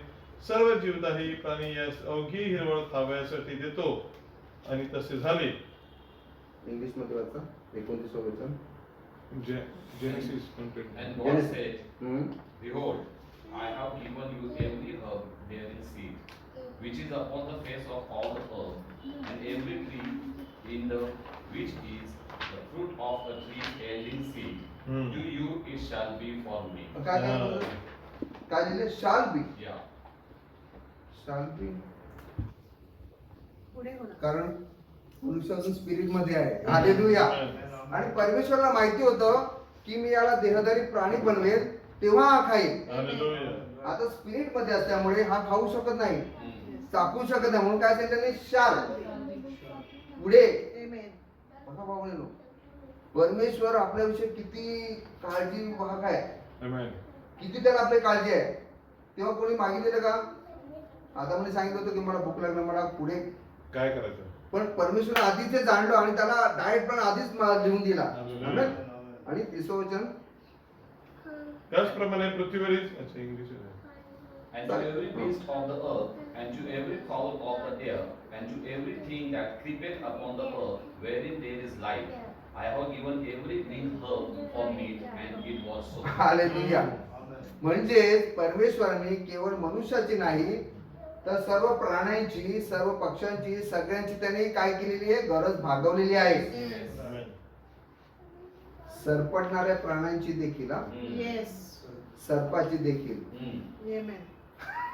सर्व जीवदाही प्राणी यास अवघी हिरवळ खाव्यासाठी देतो. आणि तसे झाले. इंग्लिश मध्ये वाचा 29 वचन. Genesis 1:20. And God Genesis. said, Behold, I have given you every herb bearing seed, which is upon the face of all the earth, and every tree in the which is the fruit of a tree yielding seed. To you it shall be for me. काय काय काय लिहिले? Shall be. Yeah. Shall be. पुढे हो ना. कारण मनुष्य अजून स्पिरिट मध्ये आहे. हालेलुया. आणि परमेश्वराला माहिती होतं की मी याला देहधारी प्राणी बनवेल तेव्हा हा खाईल. हालेलुया. आता स्पिरिट मध्ये असल्यामुळे हा खाऊ शकत नाही, चाकू शकत नाही. म्हणून काय सांगितलं? शाल. पुढे Amen. बघा भावनेनो, परमेश्वर आपल्याविषयी किती काळजी वाहक आहे, आमेन. किती त्याला आपली काळजी आहे. तेव्हा कोणी मागितलेलं का? आता म्हणे सांगितलं होतं की मला भूक लागलं, मला पुढे काय करायचं? पण परमेश्वर आधीच ते जाणलं आणि त्याला डाएट पण आधीच लिहून दिला. हालेलुया. आणि 30 वचन. त्याचप्रमाणे पृथ्वीवरील, अच्छा इंग्लिश आहे. And to every beast of the earth, and to every fowl of the air, and to everything that creepeth upon the earth, wherein there is life, I have given every green herb for meat, and it was so. Hallelujah. म्हणजे परमेश्वराने केवळ मनुष्याची नाही तर सर्व प्राण्यांची, सर्व पक्ष्यांची, सगळ्यांची त्याने काय केलेली आहे? गरज भागवलेली आहे. आमेन. सरपटणाऱ्या प्राण्यांची देखील, Yes. सर्पाची देखील. Amen.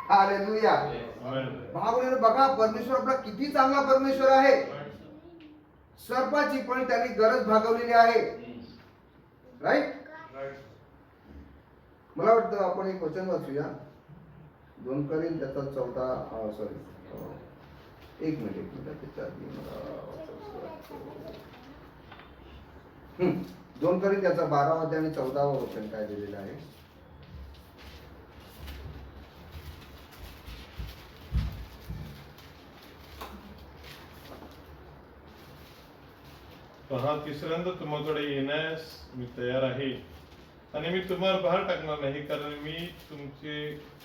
हालेलुया. आमेन. भावनेनं बघा परमेश्वर आपला किती चांगला परमेश्वर आहे. सर्पाची पण त्यांनी गरज भागवलेली आहे. राईट. मला वाटतं आपण एक वचन वाचूया. 2 करीन त्याचा 14 सॉरी एक मिनिट त्याच्या आधी मला वाचायचं वाटतं. 2 करीन त्याचा 12 अध्याय आणि 14 वचन काय दिलेलं आहे? पहा, तिसऱ्यांदा तुमच्याकडे येण्यास मी तयार आहे आणि मी तुम्हाला बाहेर टाकणार नाही, कारण मी तुमचे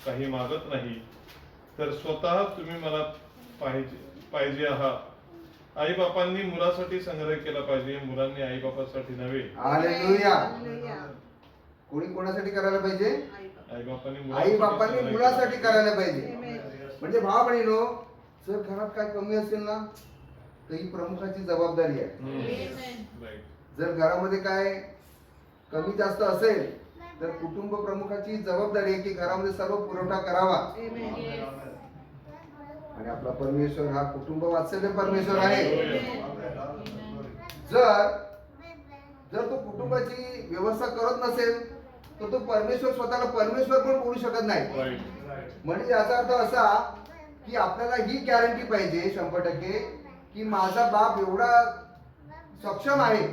काही मागत नाही, तर स्वतः तुम्ही मला पाहिजे आहात. आई बापांनी मुलासाठी संग्रह केला पाहिजे, मुलांनी आई बापासाठी नव्हे. हालेलुया. Hallelujah. कोणी कोणासाठी करायला पाहिजे? आई बापांनी आई बापांनी मुलासाठी करायला पाहिजे. Amen. म्हणजे भाव बहिणीनो, जर घरात काय कमी असेल ना तर ही प्रमुखाची जबाबदारी आहे. Right. जर घरामध्ये काय कमी जास्त असेल तर कुटुंब प्रमुखाची जबाबदारी आहे की घरामध्ये सर्व पुरवठा करावा. Amen. आणि आपला परमेश्वर हा कुटुंब वात्सल्य परमेश्वर आहे. जर तो कुटुंबाची व्यवस्था करत नसेल तर तो परमेश्वर स्वतःला परमेश्वर पण बोलू शकत नाही. Right. म्हणजे याचा अर्थ असा की आपल्याला ही गॅरंटी पाहिजे 100% की माझा बाप एवढा सक्षम आहे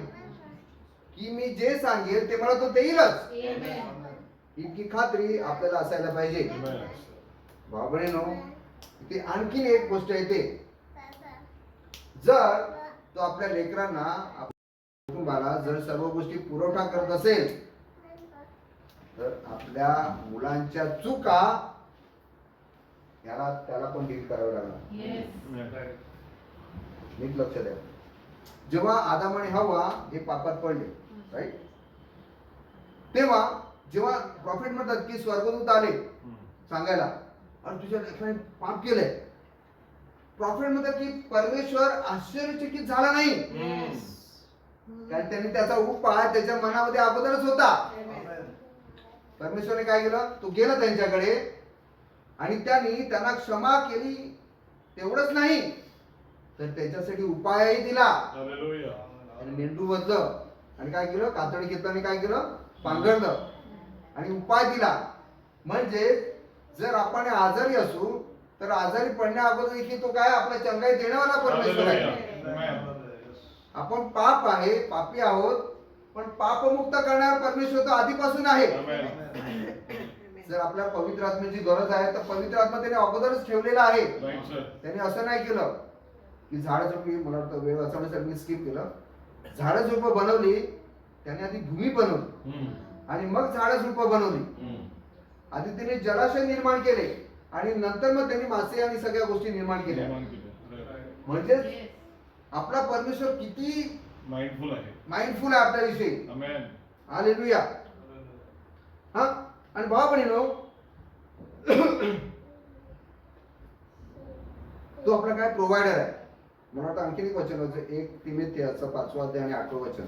की मी जे सांगेल ते मला तो देईलच. Amen. इतकी खात्री आपल्याला असायला पाहिजे. Amen. बाबळेनो, इथे आणखीन एक गोष्ट येते. जर तो आपल्या लेकरांना, आपल्या कुटुंबाला जर सर्व गोष्टी पुरवठा करत असेल, तर आपल्या मुलांच्या चुका त्याला पण डील करावं लागणार. नीट लक्ष द्या. जेव्हा आदाम आणि हव्वा हे पापात पडले, राईट, तेव्हा जेव्हा प्रॉफिट म्हणतात की स्वर्गदूत आले सांगायला, आणि तुझ्या लेकराने पाप केलंय, प्रॉफिट म्हणतात की परमेश्वर आश्चर्यचकित झाला नाही, कारण त्यांनी त्याचा उपाय त्याच्या मनामध्ये अगोदरच होता. परमेश्वरने काय केलं, तो गेला त्यांच्याकडे आणि त्यांना क्षमा केली. तेवढंच नाही तर त्याच्यासाठी उपायही दिला. आणि मेंढू बदलं आणि काय केलं, कातडी घेतल्याने काय केलं, पांघरलं आणि उपाय दिला. म्हणजे जर आपण आजारी असू तर आजारी पडण्या अगोदर देखील तो काय आपला चंगाई देण्यावाला परमेश्वर आहे. आपण पापी आहोत, पण पापमुक्त करणारा परमेश्वर तो आधीपासून आहे. जर आपल्याला पवित्र आत्म्याची गरज आहे तर पवित्र आत्मा त्याने अगोदरच ठेवलेला आहे. त्याने असं नाही केलं की झाडं झुडपी, मला वाटतं वेळ वाचवण्यासाठी मी स्किप केलं, झाडं झुडपं बनवली, त्याने आधी भूमी बनवली आणि मग झाडं झुडपं बनवली. आधी त्याने जलाशय निर्माण केले आणि नंतर मग त्यांनी मासे आणि सगळ्या गोष्टी निर्माण केल्या. म्हणजे आपला परमेश्वर किती माइंडफुल आहे आपल्याविषयी. हालेलुया. हा, आणि भाव बहिणीनो, तो आपला काय प्रोव्हायडर आहे. मला वाटतं आणखीन एक वचन होतं, 1 तिमोथेयुसचा 5वा अध्याय आणि 8वं वचन.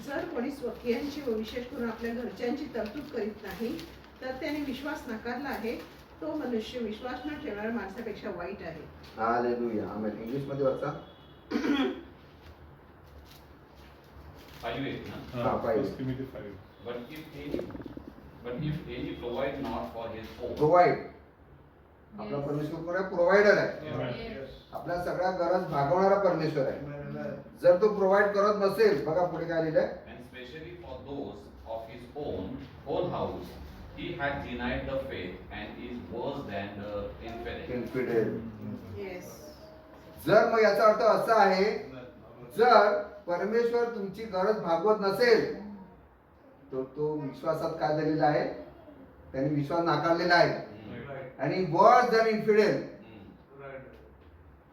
जर कोणी स्वकीयांची व विशेष करून आपल्या घरच्यांची तरतूद करीत नाही तर त्याने विश्वास नाकारला आहे. तो मनुष्य विश्वास न ठेवणाऱ्या माणसापेक्षा वाईट आहे. हालेलुया. आमेन. इंग्लिश मध्ये वाचा. 5:8 ना? हा, 5. But if any provide not for his own. Provide. आपला परमेश्वर कोण आहे? प्रोव्हायडर आहे. आपल्या सगळ्या गरज भागवणारा परमेश्वर आहे. जर तो प्रोव्हाइड करत नसेल, बघा पुढे काय लिहिलंय, And especially for those of his own house, he had denied the faith and is worse than the infidel. Infidel. Yes. जर मग याचा अर्थ असा आहे, जर परमेश्वर तुमची गरज भागवत नसेल तर तो विश्वासात काय झालेला आहे, त्यांनी विश्वास नाकारलेला आहे आणि वर्स दॅन इन्फिडेल.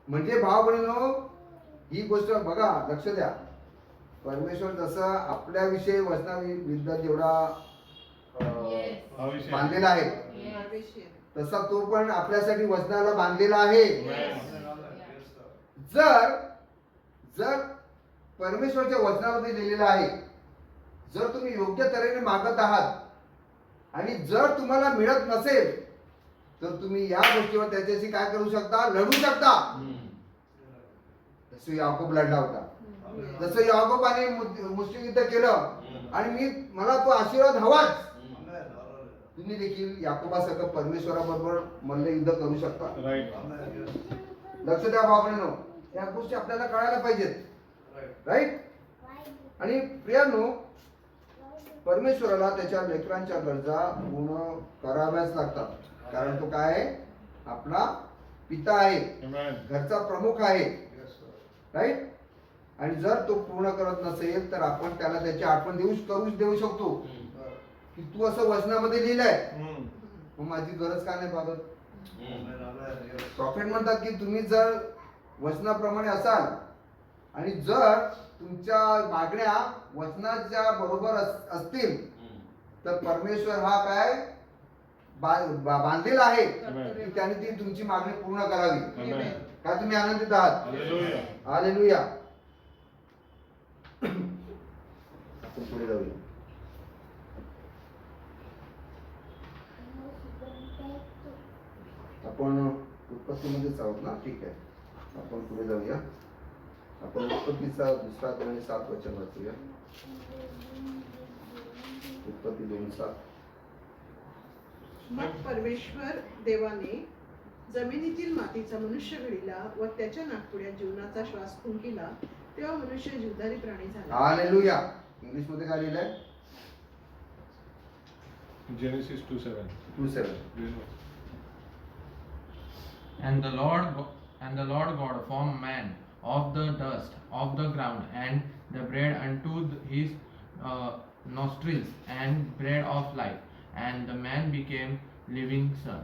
म्हणजे भाव बहिणीनो, ही गोष्ट बघा, लक्ष द्या. परमेश्वर जसं आपल्याविषयी वचनाविरुद्ध जेवढा बांधलेला आहे, तसा तो पण आपल्यासाठी वचनाला बांधलेला आहे. जर परमेश्वरच्या वचनामध्ये लिहिलेलं आहे, जर तुम्ही योग्य तऱ्हेने मागत आहात आणि जर तुम्हाला मिळत नसेल तर तुम्ही या गोष्टीवर त्याच्याशी काय करू शकता, लढू शकता. जसं याकोब लढला होता, जसं याकोबाने मुष्टियुद्ध केलं आणि मला तो आशीर्वाद हवाच. तुम्ही देखील याकोबासारखं परमेश्वराबरोबर मल्लयुद्ध करू शकता. लक्ष द्या बाबांनो, या गोष्टी आपल्याला कळायला पाहिजेत, राईट. आणि प्रियांनो, परमेश्वराला त्याच्या लेकरांच्या गरजा पूर्ण कराव्याच लागतात, कारण तो काय आहे, आपला पिता आहे, घरचा प्रमुख आहे, राईट. आणि जर तो पूर्ण करत नसेल तर आपण त्याला त्याची आठवण देऊ शकतो की तू असं वचनामध्ये लिहिलंय, मग माझी गरज का नाही भागत. प्रॉफिट म्हणतात की तुम्ही जर वचनाप्रमाणे असाल आणि जर तुमच्या मागण्या वचनाच्या बरोबर असतील तर परमेश्वर हा काय बांधलेला आहे की त्याने ती तुमची मागणी पूर्ण करावी. काय तुम्ही आनंदित आहात? हालेलुया. आपण पुढे जाऊया. आपण उत्पत्तीमध्येच आहोत ना, ठीक आहे. आपण पुढे जाऊया. आपण उत्पत्तीचा 2रा अध्याय आणि 7 वचन वाचूया. उत्पत्ती 2:7. मग परमेश्वर देवाने जमिनीतील मातीचा मनुष्य घडीला व त्याच्या नाकपुड्यात जीवनाचा श्वास फुंकिला तेव्हा मनुष्य जीवधारी प्राणी झाला. हालेलुया. इंग्लिश मध्ये काय लिहिलंय? Genesis 2:7. 2:7. And the Lord God formed man of the dust of the ground, and the bread unto his nostrils, and bread of life, and the man became living soul.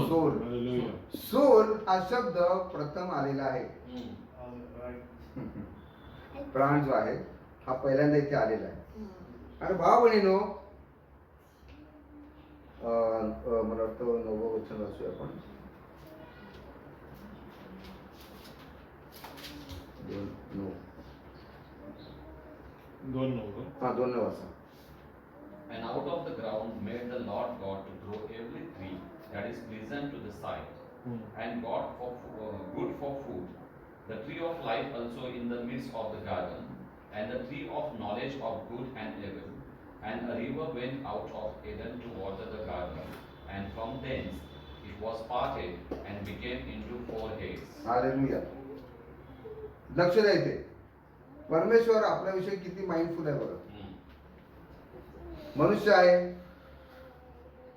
Soul. Hallelujah. Soul हा शब्द प्रथम आलेला आहे. प्राण जो आहे हा पहिल्यांदा इथे आलेला आहे. आणि भाव बहिणीनो, मला वाटतं 9वं वचन वाचूया आपण. 2:9. 2:9. हा 2:9 वाचा. And out of the ground made the Lord God to grow every tree that is pleasant to the sight, and God for good for food, the tree of life also in the midst of the garden, and the tree of knowledge of good and evil. And a river went out of Eden to water the garden, and from thence it was parted and became into 4 heads. Hallelujah. लक्ष द्यायचे. परमेश्वर आपल्याविषयी किती mindful आहे बघा. मनुष्य आहे,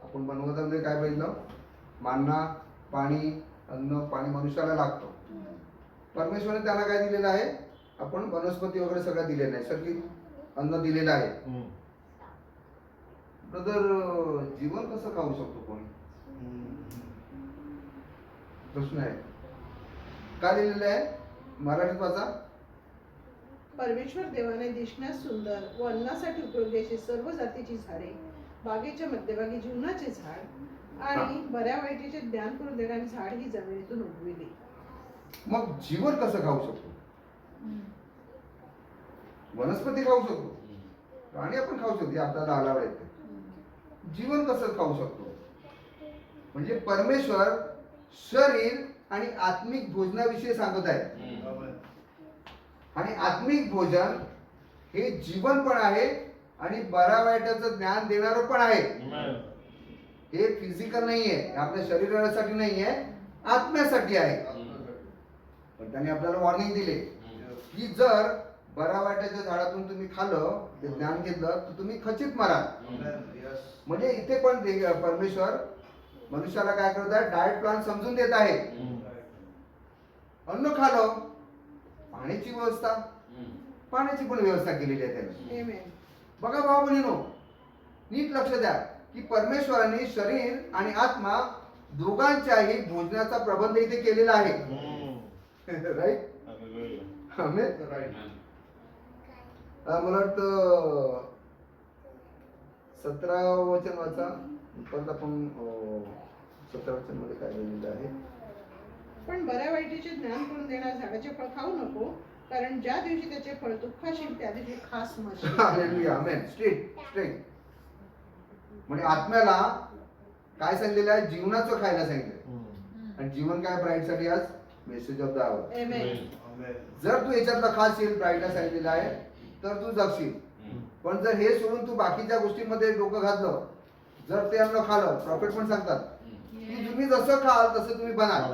आपण बनवतामध्ये काय बघितलं? मानना, पाणी, अन्न, पाणी मनुष्याला लागतं. परमेश्वराने त्याला काय दिलेलं आहे? आपण वनस्पती वगैरे सगळं दिलेलं आहे, नैसर्गिक अन्न दिलेलं आहे. ब्रदर, जीवन कसं खाऊ शकतो कोणी? प्रश्न आहे. काय दिलेलं आहे? मराठीत वाचा. परमेश्वर देवाने दिसण्यास सुंदर व अन्नासाठी उपयोगी अशी सर्व जातीची झाडे, बागेच्या मध्यभागी जीवनाचे झाड आणि बऱ्या वाईटीचे ज्ञान करून देणारे झाड ही जमिनीतून उगविली. मग जीवन कसं खाऊ शकतो? वनस्पती खाऊ शकतो, प्राणी आपण खाऊ शकतो, आपल्याला अलाव आहे. जीवन कसं खाऊ शकतो? म्हणजे परमेश्वर शरीर आणि आत्मिक भोजनाविषयी सांगत आहे. आणि आत्मिक भोजन हे जीवन पण आहे आणि बरा वाईटाचं ज्ञान देणारं पण आहे. हे फिजिकल नाहीये, आपल्या शरीरासाठी नाहीये, आत्म्यासाठी आहे. पण त्याने आपल्याला वॉर्निंग दिले की जर बरा वाईटाच्या झाडातून तुम्ही खाल्लं, ते ज्ञान घेतलं, तर तुम्ही खचित माराल. म्हणजे इथे पण परमेश्वर मनुष्याला काय करत आहे? डाएट प्लॅन समजून देत आहे. अन्न खालं, पाण्याची व्यवस्था, पाण्याची पण व्यवस्था केलेली आहे त्याने. Amen. बघा भाऊ बहिणीनो, नीट लक्ष द्या की परमेश्वराने शरीर आणि आत्मा दोघांच्याही भोजनाचा प्रबंध इथे केलेला आहे. राईट? मला वाटतं 17 वचन वाचा. परत आपण 17 वचन मध्ये काय लिहिलेलं आहे? पण बऱ्या वाईटीचे ज्ञान करून देणाऱ्या झाडाचे फळ खाऊ नको, कारण ज्या दिवशी त्याचे फळ तू खाशील त्या दिवशी खास मरशील. हालेलुया. आमेन. स्ट्रेट. म्हणजे आत्म्याला काय सांगितलेलं आहे? जीवनाचं खायला सांगितलं. आणि जीवन काय ब्राईट साठी? आज message of the hour. Amen. जर तू याच्यातला खाशील, ब्राईटला सांगितलेलं आहे, तर तू जगशील. पण जर हे सोडून तू बाकीच्या गोष्टींमध्ये डोकं घातलं, जर ते अन्न खाल्लं, प्रॉफिट पण सांगतात की तुम्ही जसं खाल तसं तुम्ही बनाल.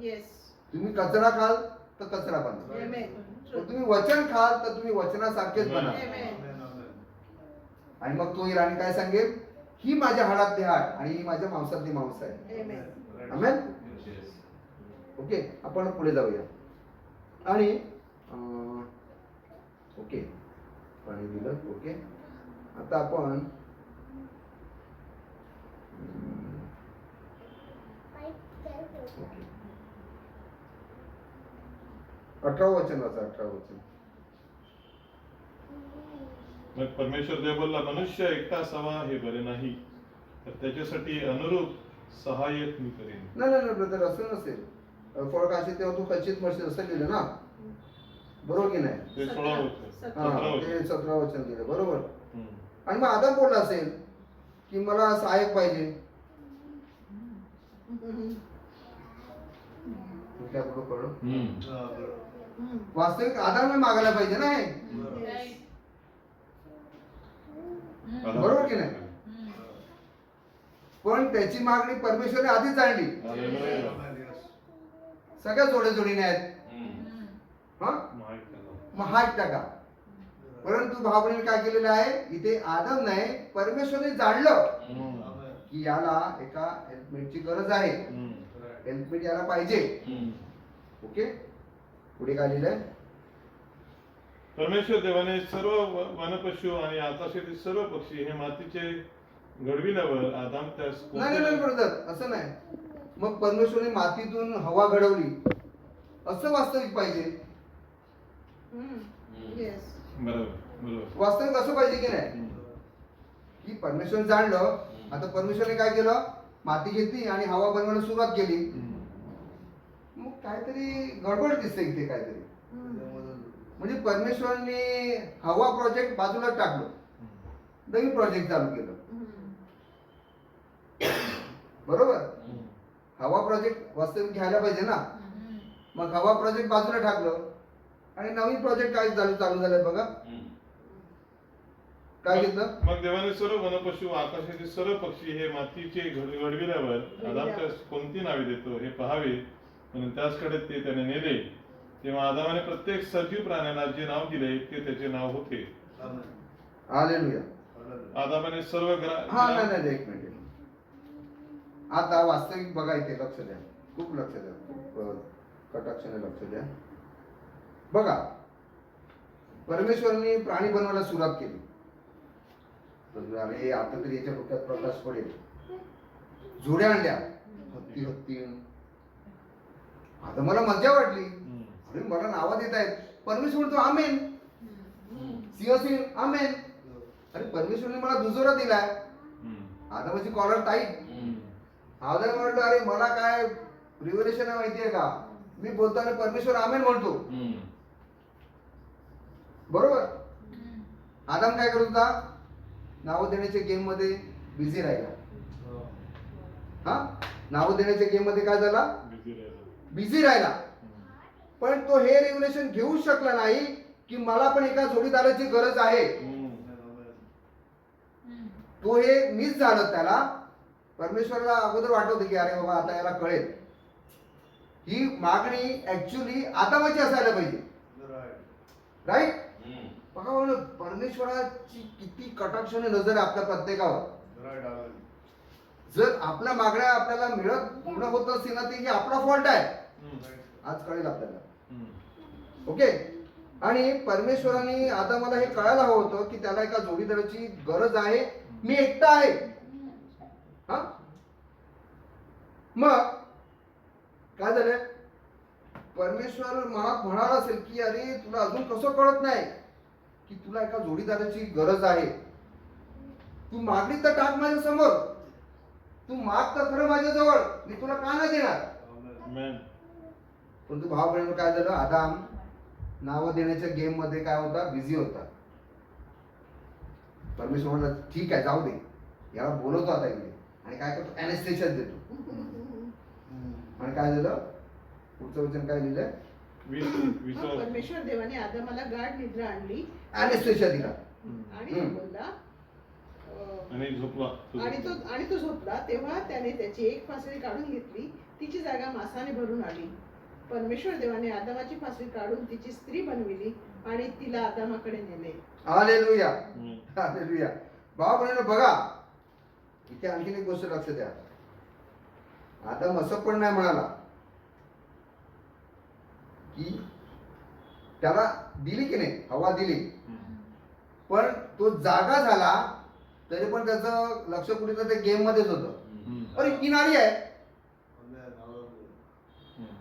Yes. तुम्ही कचरा खाल तर कचरा बनाल. Amen. पण तुम्ही वचन खाल तर तुम्ही वचनासारखेच बनाल. Amen. आणि मग तो इराणी काय सांगेल? ही माझ्या हाडातली हाड आणि ही माझ्या मांसातली मांस आहे. Amen. आमेन. ओके, आपण पुढे जाऊया. आणि ओके, पाणी दिलं. ओके, आता आपण ओके 18 वचन वाचा. 18 वचन. मग परमेश्वर देव बोलला, मनुष्य एकटा असावा हे बरे नाही, तर त्याच्यासाठी अनुरूप सहाय्यक मी करेन. नाही ब्रदर, असं नसेल. फळ खाशील तेव्हा तू खचित मरशील असं लिहिलं ना, बरोबर की नाही? ते 16 वचन. ते 17 वचन दिलं, बरोबर. आणि मग आदम बोलला असेल की मला सहाय्यक पाहिजे. काय बोलू कळलं? वास्तविक आधार मी मागायला पाहिजे ना हे, बरोबर की नाही? पण त्याची मागणी परमेश्वरने आधीच आणली. सगळ्या जोड्या जोडीने आहेत. हा माहित नाही. मग हा एक टाका. परंतु भावनेने काय केलेलं आहे इथे आदम नाही परमेश्वरने जाणलं की याला एका हेल्पमेटची गरज आहे, हेल्पमेट याला पाहिजे. ओके, पुढे काय लिहिलंय? परमेश्वर देवाने सर्व वनपशु आणि आकाशातील सर्व पक्षी हे मातीचे घडविल्यावर आदाम त्यास नाही नाही ब्रदर, असं नाही. मग परमेश्वरने मातीतून हवा घडवली असं वास्तविक पाहिजे. येस. बरोबर बरोबर. वास्तविक असं पाहिजे की नाही की परमेश्वर जाणलं. आता परमेश्वरने काय केलं, माती घेतली आणि हवा बनवायला सुरुवात केली. मग काहीतरी गडबड दिसते इथे काहीतरी. म्हणजे परमेश्वरने हवा प्रोजेक्ट बाजूला टाकलं, नवीन प्रोजेक्ट चालू केलं. बरोबर, हवा प्रोजेक्ट वास्तविक घ्यायला पाहिजे ना. मग हवा प्रोजेक्ट बाजूला टाकलं आणि नवीन प्रोजेक्ट काय चालू झालंय बघा. काय घेतलं? मग देवाने सर्व वनपशु आकाशातील सर्व पक्षी हे मातीचे घडविल्यावर आदाम त्यास कोणती नावे देतो हे पहावे म्हणून त्याचकडे ते त्याने नेले. तेव्हा आदामाने प्रत्येक सजीव प्राण्याला जे नाव दिले ते त्याचे नाव होते. हालेलुया. आदामाने सर्व हा नाही नाही एक मिनिट. आता वास्तविक बघा इथे लक्ष द्या, खूप लक्ष द्या, खूप कटाक्षाने लक्ष द्या. बघा, परमेश्वरांनी प्राणी बनवायला सुरुवात केली. अरे आता तरी याच्या डोक्यात प्रकाश पडेल. जोड्या आणल्या, हत्ती. आता मला मजा वाटली. अरे मला नावं देत आहेत. परमेश्वर म्हणतो आमेन, सिंह आमेन. अरे परमेश्वरने मला दुजोरा दिलाय. आता माझी कॉलर टाईट. आदर म्हणतो अरे मला काय रिव्हलेशन आहे माहितीये का, मी बोलताना परमेश्वर आमेन म्हणतो. बरोबर. आदम काय करत होता, नावं देण्याच्या गेम मध्ये बिझी राहिला. हा, नावं देण्याच्या गेम मध्ये काय झाला, बिझी राहिला. पण तो हे रिव्हलेशन घेऊ शकला नाही की मला पण एका जोडीदाराची गरज आहे. तो हे मिस झालं. त्याला परमेश्वरला अगोदर वाटत होतं की अरे बाबा आता याला कळेल. ही मागणी ऍक्च्युली आदामाची असायला पाहिजे. राईट. बघा परमेश्वराची किती कटाक्षाने नजर आहे आपल्या प्रत्येकावर. जर आपल्या मागण्या आपल्याला मिळत पूर्ण होत असतील ना, ते आपला फॉल्ट आहे. आज कळेल आपल्याला. ओके. आणि परमेश्वराने आदामाला हे कळायला हवं होतं की त्याला एका जोडीदाराची गरज आहे. मी एकटा आहे. हा, मग काय झालं, परमेश्वर म्हणाला असेल की अरे तुला अजून कसं कळत नाही की तुला एका जोडीदाराची गरज आहे. तू मागणी तर टाक माझ्या समोर, तू माग तर खरं माझ्या जवळ, मी तुला का नाही देणार. पण तू भाव बहिणी काय झालं, आदाम नाव देण्याच्या गेम मध्ये काय होता, बिझी होता. परमेश्वर म्हणला ठीक आहे जाऊ दे, याला बोलवतो आता इकडे. आणि काय करतो, अॅनेस्थेशिया देतो. आणि काय झालं, पुढचं वचन काय लिहिलंय, परमेश्वर देवाने आदामाला गाढ निद्रा आणली, अॅनेस्थेशिया दिला आणि बोलला आणि तो झोपला. तेव्हा त्याने त्याची एक फासळी काढून घेतली, तिची जागा मांसाने भरून आली. परमेश्वर देवाने आदामाची फासळी काढून तिची स्त्री बनविली आणि तिला आदामाकडे नेले. Hallelujah, hallelujah. भाव बहिणी बघा, इथे आणखीन एक गोष्ट लक्ष द्या. आदम असं पण नाही म्हणाला की त्याला दिली की नाही, हवा दिली, पण तो जागा झाला तरी पण त्याचं लक्ष कुठे ते गेम मध्येच होतं. अरे किनारी आहे.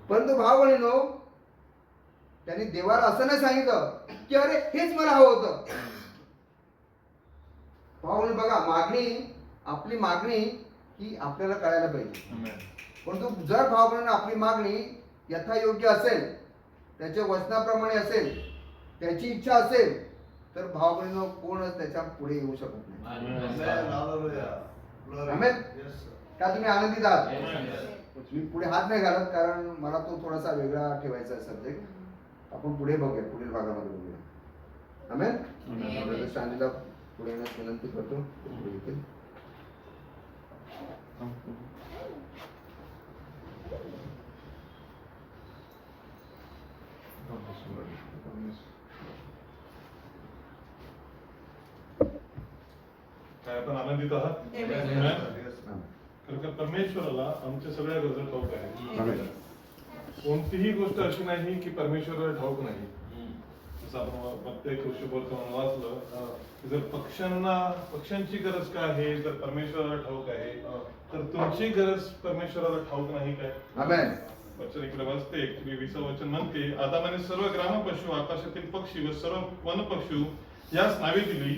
परंतु भाव बहिणीनो, त्यांनी देवाला असं नाही सांगितलं की अरे हेच मला हवं होतं. भाव बहिणी बघा, मागणी, आपली मागणी ही आपल्याला कळायला पाहिजे. परंतु जर भाव बहिणींनो आपली मागणी यथायोग्य असेल, त्याच्या वचनाप्रमाणे असेल, त्याची इच्छा असेल, तर भाव बहिणींनो कोणच त्याच्या पुढे येऊ शकत नाही. आमेन. का तुम्ही आनंदित आहात? मी पुढे हात नाही घालत, कारण मला तो थोडासा वेगळा ठेवायचा आहे सब्जेक्ट. आपण पुढे बघूया, पुढील भागामध्ये बघूया. आमेन. शांतीला पुढे येण्यास विनंती करतो. पुढे काय आपण आनंदित आहात? Amen. Amen. कारण का परमेश्वराला आमच्या सगळ्या गरजा ठाऊक आहे. आमेन. कोणतीही गोष्ट अशी नाही की परमेश्वराला ठाऊक नाही. जसं आपण प्रत्येक गोष्टी बोलतो वाचलं की जर पक्ष्यांची गरज काय आहे तर परमेश्वराला ठाऊक आहे, तर तुमची गरज परमेश्वराला ठाऊक नाही काय? आमेन. वचन इकडे वाचते 20 वचन म्हणते, आदामाने सर्व ग्रामपशु, आकाशातील पक्षी व सर्व वनपशु यास नावे दिली.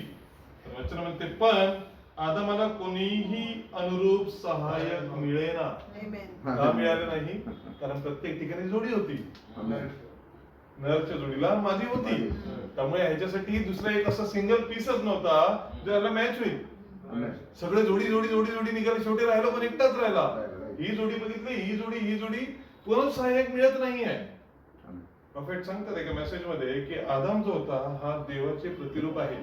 तर वचन म्हणते, पण आदामाला कोणीही अनुरूप सहाय्यक मिळेना. Amen. का मिळाले नाही? कारण प्रत्येक ठिकाणी जोडी होती. आमेन. नरच्या जोडीला मादी होती. त्यामुळे ह्याच्यासाठी दुसरा एक असा सिंगल पीसच नव्हता ज्याला मॅच होईल. आमेन. सगळे जोडी जोडी जोडी जोडी निघाले, शेवटी राहिलो पण एकटाच राहिला. ही जोडी बघितली, ही जोडी कोणच सहाय्यक मिळत नाहीये. प्रॉफेट सांगतात एका मेसेज मध्ये की आदाम जो होता हा देवाचे प्रतिरूप आहे.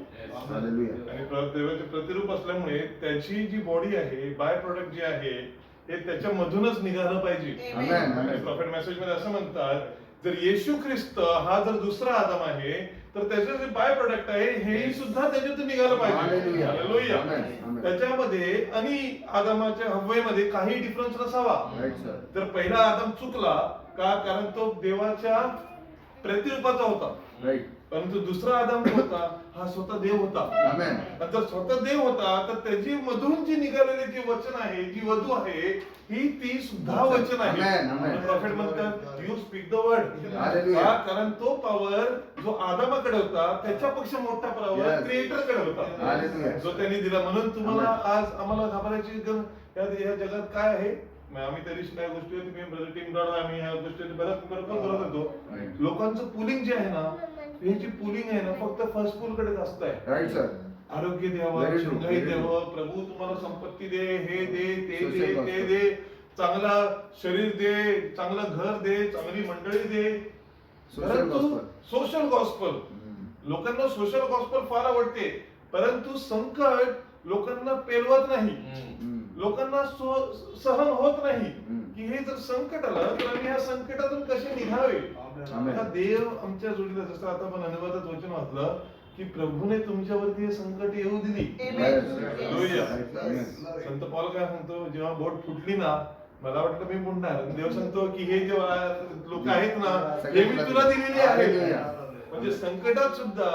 हालेलुया. आणि देवाचे प्रतिरूप असल्यामुळे त्याची जी बॉडी आहे, बाय प्रोडक्ट जे आहे हे त्याच्यामधूनच निघालं पाहिजे. आमेन. आमेन. प्रॉफेट मेसेज मध्ये असं म्हणतात, जर येशू ख्रिस्त हा जर दुसरा आदाम आहे तर त्याचे जे बाय प्रोडक्ट आहे हेही सुद्धा त्याच्यातून निघालं पाहिजे. हालेलुया. हालेलुया. आमेन. आमेन. त्याच्यामध्ये आणि आदामाच्या हव्वेमध्ये काही डिफरन्स नसावा. Right sir. तर पहिला आदम चुकला का? कारण तो देवाच्या प्रतिरूपाचा होता. राईट. परंतु दुसरा आदम जो होता हा स्वतः देव होता. आमेन. आणि जर स्वतः देव होता तर त्याची मधून जी निघालेली जी वचन आहे, जी वधू आहे, ही ती सुद्धा वचन आहे. आमेन. आमेन. प्रॉफेट म्हणतात, you speak the word. Hallelujah. कारण तो पॉवर जो आदामाकडे होता त्याच्यापेक्षा मोठा पॉवर Yes. क्रिएटर कडे होता, हालेलुया. जो त्यांनी दिला. म्हणून तुम्हाला आमेन. आज आम्हाला घाबरायची या जगात काय आहे? आम्ही त्या दिवशी काही गोष्टी टीम आम्ही ह्या गोष्टी बरोबर करत होतो. लोकांचं पुलिंग जे आहे ना, हे जी पुलिंग आहे ना फक्त फर्स्ट पूल कडे जास्त आहे. Right sir. आरोग्य द्यावं, Very true, शंघाई very true. द्यावं, प्रभू तुम्हाला संपत्ती दे, हे दे, ते दे, Social ते gospel. दे, चांगला शरीर दे, चांगलं घर दे, चांगली मंडळी दे. Social gospel. सोशल गॉस्पल, लोकांना सोशल गॉस्पल फार आवडते, परंतु संकट लोकांना पेलवत नाही, लोकांना सहन होत नाही. की हे जर संकट आलं तर आम्ही ह्या संकटातून कसे निघावे. आमेन. आता देव आमच्या जोडीला, जसं आता आपण अनुवादात वचन वाचलं की प्रभूने तुमच्यावरती हे संकट येऊ दिली. Amen. हालेलुया. आमेन. संत पौल काय म्हणतो, जेव्हा बोट फुटली ना मला वाटलं मी बुडणार. देव सांगतो की हे जे लोक आहेत ना हे मी तुला दिलेली आहे. हालेलुया. म्हणजे संकटात सुद्धा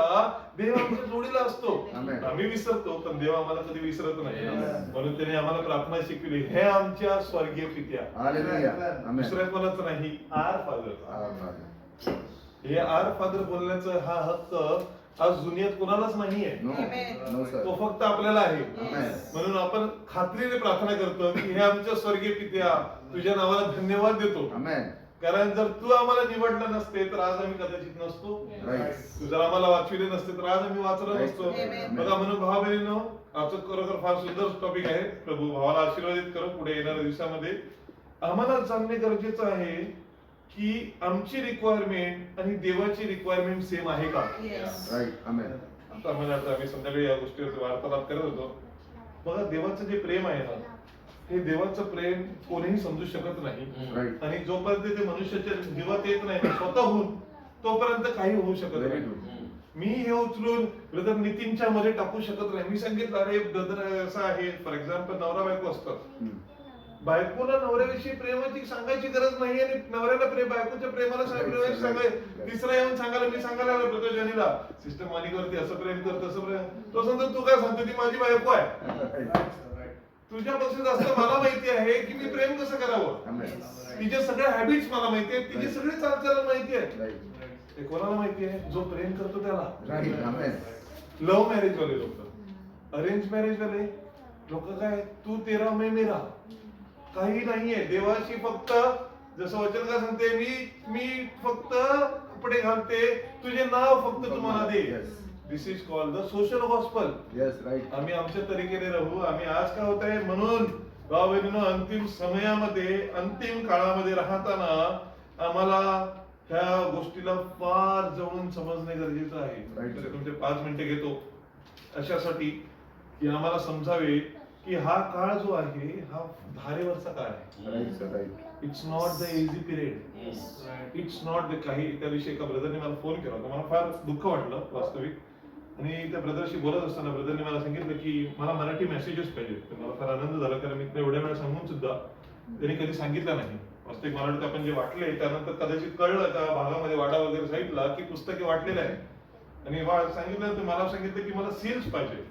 देव आमच्या जोडीला असतो. आमेन. आम्ही विसरतो पण देव आम्हाला कधी विसरत नाही. Yes. म्हणून त्याने आम्हाला प्रार्थना शिकवली, हे आमच्या स्वर्गीय पित्या. हालेलुया. आमेन. दुसऱ्या कोणाच नाही, आर फादर. हे आर फादर बोलण्याचा हा हक्क आज दुनियेत कोणालाच नाहीये. नो. Amen. No sir. तो फक्त आपल्याला आहे. आमेन. म्हणून आपण खात्रीने प्रार्थना करतो की हे आमच्या स्वर्गीय पित्या तुझ्या नावाला धन्यवाद देतो. आमेन. कारण जर तू आम्हाला निवडलं नसते तर आज आम्ही कदाचित नसतो. राईट. तू जर आम्हाला वाचविले नसते तर आज आम्ही वाचलो नसतो. Amen. बघा म्हणून भावा बहिणींनो, आजचं खरोखर फार सुंदर टॉपिक आहे. प्रभू भावाला आशीर्वादित करो पुढे येणाऱ्या दिवसामध्ये. आम्हाला जाणणे गरजेचं आहे की आमची रिक्वायरमेंट आणि देवाची रिक्वायरमेंट सेम आहे का. Yes. राईट. आमेन. आता आम्ही संध्याकाळी या गोष्टीवर वार्तालाप करत होतो. बघा देवाचं जे प्रेम आहे ना, हे देवाचं प्रेम कोणीही समजू शकत नाही. राईट. आणि जोपर्यंत ते मनुष्याच्या जीवात येत नाही स्वतःहून, तोपर्यंत काही होऊ शकत व्हेरी नाही. गुड. मी हे उचलून ब्रदर नितीनच्या मध्ये टाकू शकत नाही. मी सांगितलं अरे ब्रदर असं आहे, फॉर एक्झाम्पल नवरा बायको असतात. बायकोला नवऱ्याविषयी प्रेमाची सांगायची गरज नाही आणि नवऱ्याला बायकोच्या प्रेमाला सांगाय तिसरा येऊन सांगायला मी सांगायला ब्रदर जनीला सिस्टम मालिकवरती असं प्रेम करत असं प्रेम. तो सांगतो तू काय सांगतो, ती माझी बायको आहे. तुझ्यापासून जास्त मला माहिती आहे की मी प्रेम कसं करावं. आमेन. तिचे सगळे हॅबिट्स मला माहिती आहेत, तिची सगळी चालचाल माहिती आहे. राईट. हे कोणाला माहिती आहे? जो प्रेम करतो त्याला. राईट. आमेन. लव्ह मॅरेज वाले लोक, अरेंज मॅरेज वाले लोक काय, तू तेरा मैं मेरा, काही नाहीये. देवाशी फक्त जसं वचन काय सांगते, मी फक्त कपडे घालते, तुझे नाव फक्त तुम्हाला दे. Yes. This is called the social gospel. Yes. Right. आम्ही आमच्या तरीकेने राहू. आम्ही आज काय होत आहे म्हणून भाऊ बहिणींनो, अंतिम समयामध्ये अंतिम काळामध्ये राहताना आम्हाला ह्या गोष्टीला फार जवळून समजणे गरजेचं आहे. Right. तर तुमचे 5 मिनिटे घेतो अशासाठी की आम्हाला समजावे की हा काळ जो आहे हा धारेवरचा काळ आहे. Right sir. Right. It's not the easy period. It's not the काही. त्या दिवशी एका ब्रदरने मला फोन केला होता, मला फार दुःख वाटलं वास्तविक. आणि त्या ब्रदरशी बोलत असताना ब्रदरने मला सांगितलं की मला मराठी मेसेजेस पाहिजे. तर मला फार आनंद झाला, कारण मी एवढ्या वेळा सांगून सुद्धा त्यांनी कधी सांगितलं नाही. वास्तविक मला वाटतं आपण जे वाटले त्यानंतर कदाचित कळलं त्या भागामध्ये वाडा वगैरे साईडला की पुस्तके वाटलेले आहे. आणि सांगितलं तर मला सांगितलं की मला सील्स पाहिजे.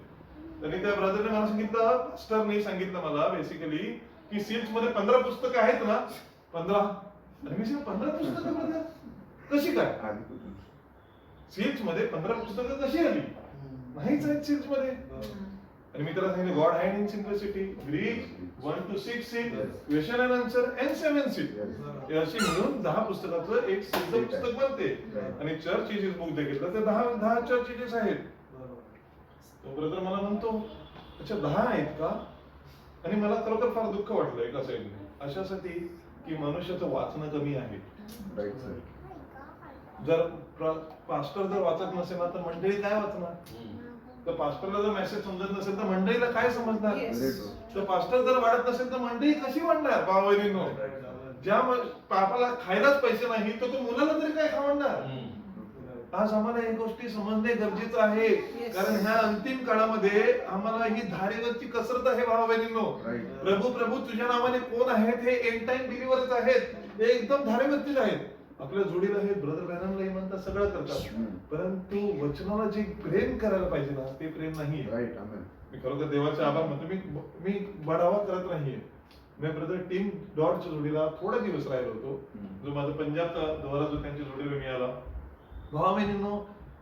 आणि त्या ब्रदरने मला सांगितलं, पास्टरने सांगितलं मला बेसिकली की सील्स मध्ये 15 पुस्तकं आहेत ना. 15. आणि मी सांगितलं 15 पुस्तकं ब्रदर कशी काय? आधी कुठून? सील्स मध्ये 15 पुस्तकं कशी आली? नाहीच आहेत सील्स मध्ये. आणि मी त्याला सांगितलं God hand in simplicity, Greek 1 to 6 seal, question and answer and 7 seal. अशी मिळून 10 पुस्तकाचं एक सीलचं पुस्तक बनते. आणि चर्च एजेस बुक जे घेतलं ते 10 चर्च एजेस आहेत. तो ब्रदर मला म्हणतो अच्छा 10 आहेत का? आणि मला खरोखर फार दुःख वाटलं एका साईडने अशासाठी की मनुष्याचं वाचणं कमी आहे. Right sir. जर पास्टर जर वाचत नसेल ना तर मंडळी काय वाचणार? तर पास्टरला जर मेसेज समजत नसेल तर मंडळीला काय समजणार? तर पास्टर जर वाढत नसेल तर मंडळी कशी वाढणार? भावबहिणींनो, ज्या पापाला खायलाच पैसे नाही तर तो मुलाला तरी काय खावणार? आज आम्हाला ही गोष्टी समजणे गरजेचं आहे, कारण ह्या अंतिम काळामध्ये आम्हाला ही धारेवरची कसरत आहे. भावबहिणींनो, प्रभू प्रभू तुझ्या नावाने कोण आहेत? हे एंड टाइम बिलीव्हरच आहेत. हे एकदम धारेवरतीच आहेत. आपल्या जोडीला हे ब्रदर बॅनरलाही म्हणतात, सगळं करतात, परंतु वचनाला जे प्रेम करायला पाहिजे ना ते प्रेम नाहीये. राईट. मी खरोखर देवाचे आभार मानतो. मी बढावा करत नाहीये. मी ब्रदर टीम डॉटच्या जोडीला थोडा दिवस राहिलो होतो, जो माझा पंजाबचा दौरा जो त्यांच्या जोडीला मिळाला. भावाबहिणींनो,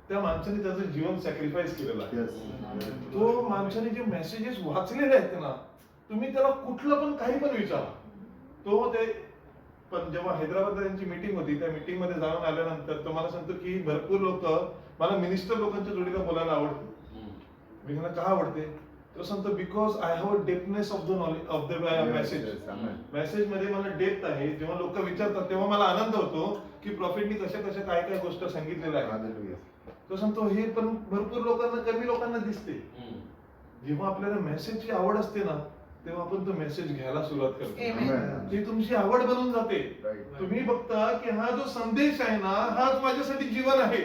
त्या माणसाने त्याचं जीवन सॅक्रिफाईस केलेलं आहे. तो माणसाने जे मेसेजेस वाचलेले आहेत ना, तुम्ही त्याला कुठलं पण काही पण विचारा. तो ते पण जेव्हा हैदराबादला त्यांची मीटिंग होती, त्या मीटिंग मध्ये जाऊन आल्यानंतर तो मला सांगतो की भरपूर लोक मला मिनिस्टर लोकांच्या जोडीला बोलायला आवडते. मी त्यांना का आवडते? तो सांगतो because I have a depthness of the knowledge of the message. Message मध्ये मला डेप्थ आहे. जेव्हा लोक विचारतात तेव्हा मला आनंद होतो की प्रॉफिटनी कशा कशा काय काय गोष्ट सांगितलेल्या आहेत. तो सांगतो हे पण भरपूर लोकांना, कमी लोकांना दिसते. जेव्हा आपल्याला मेसेजची आवड असते ना तेव्हा आपण तो मेसेज घ्यायला सुरुवात करतो. ती तुमची आवड बनून जाते. तुम्ही बघता की हा जो संदेश आहे ना हाच माझ्यासाठी जीवन आहे.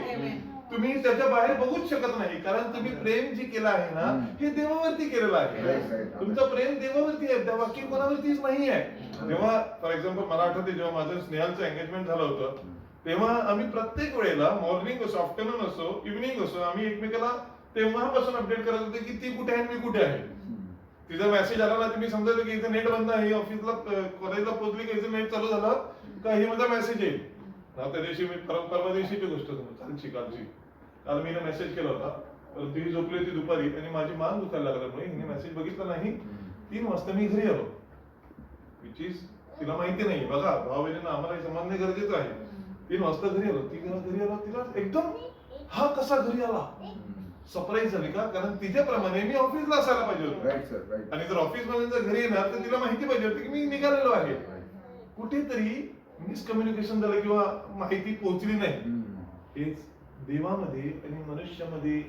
तुम्ही त्याच्या बाहेर बघूच शकत नाही, कारण तुम्ही प्रेम जे केलं आहे ना हे देवावरती केलेलं आहे. तुमचं प्रेम देवावरती आहे, त्या बाकी कोणावरतीच नाही आहे. जेव्हा फॉर एक्झाम्पल मला आठवते जेव्हा माझं स्नेहालचं एंगेजमेंट झालं होतं तेव्हा आम्ही प्रत्येक वेळेला मॉर्निंग असो, आफ्टरनून असो, इव्हिनिंग असो, आम्ही एकमेकाला तेव्हापासून अपडेट करत होते की ती कुठे आहे, मी कुठे आहे. तिचा मेसेज आला ना मी समजायचं की इथं नेट बंद आहे, ऑफिसला कॉलेजला पोहोचली की इथं नेट चालू झालं का हे माझा मेसेज येईल. त्या दिवशी मी परवा दिवशीची गोष्ट काल मी मेसेज केला होता, परंतु ही झोपली होती दुपारी आणि माझी मान दुखायला लागल्यामुळे हिने मेसेज बघितला नाही. 3 वाजता मी घरी आलो, विच इज तिला माहिती नाही. बघा भाऊ-बहिणींना आम्हाला समजणे गरजेचं आहे. 3 वाजता घरी आलो, तिला एकदम हा कसा घरी आला सरप्राईज झाली का, कारण तिच्याप्रमाणे मी ऑफिसला असायला पाहिजे होतो. आणि जर ऑफिस मध्ये जर घरी येणार तर तिला माहिती पाहिजे होती की मी निघालेलो आहे. कुठेतरी मिसकम्युनिकेशन झालं किंवा माहिती पोहोचली नाही. हेच देवामध्ये आणि मनुष्यामध्ये